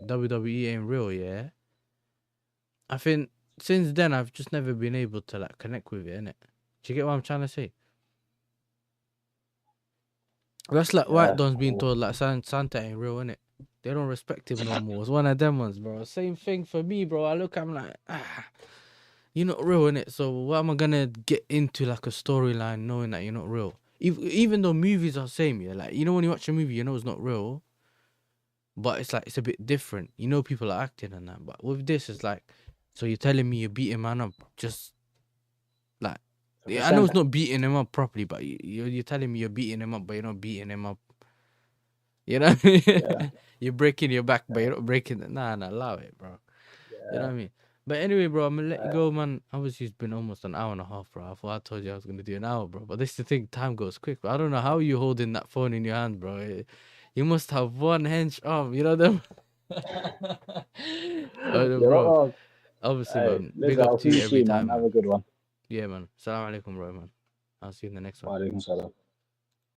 WWE ain't real. Yeah, I think since then I've just never been able to like connect with it. Innit? Do you get what I'm trying to say? That's like White Yeah. Don's being told like Santa ain't real, innit? They don't respect him no more. It's one of them ones, bro. Same thing for me, bro. I'm like, you're not real, innit? So what am I gonna get into like a storyline knowing that you're not real? even though movies are same, yeah, like, you know, when you watch a movie, you know it's not real, but it's like it's a bit different. You know, people are acting and that. But with this, it's like, so you're telling me you're beating man up, just like, yeah, I know it's not beating him up properly, but you're telling me you're beating him up, but you're not beating him up. You know what I mean? Yeah. You're breaking your back, but you're not breaking it. Nah, allow it, bro. You know what I mean? But anyway, bro, I'm gonna let you go, man. Obviously, it's been almost an hour and a half, bro. I thought I told you I was gonna do an hour, bro. But this is the thing, time goes quick. Bro. I don't know how you holding that phone in your hand, bro. You must have one hench arm, you know them. Oh, You're not bro. wrong. Obviously, Hey, man. Big listen, up I'll to see you you every soon, man. time, Have man. a good one. Yeah, man. Assalamu alaikum, bro, man. I'll see you in the next one. Wa alaikum salam.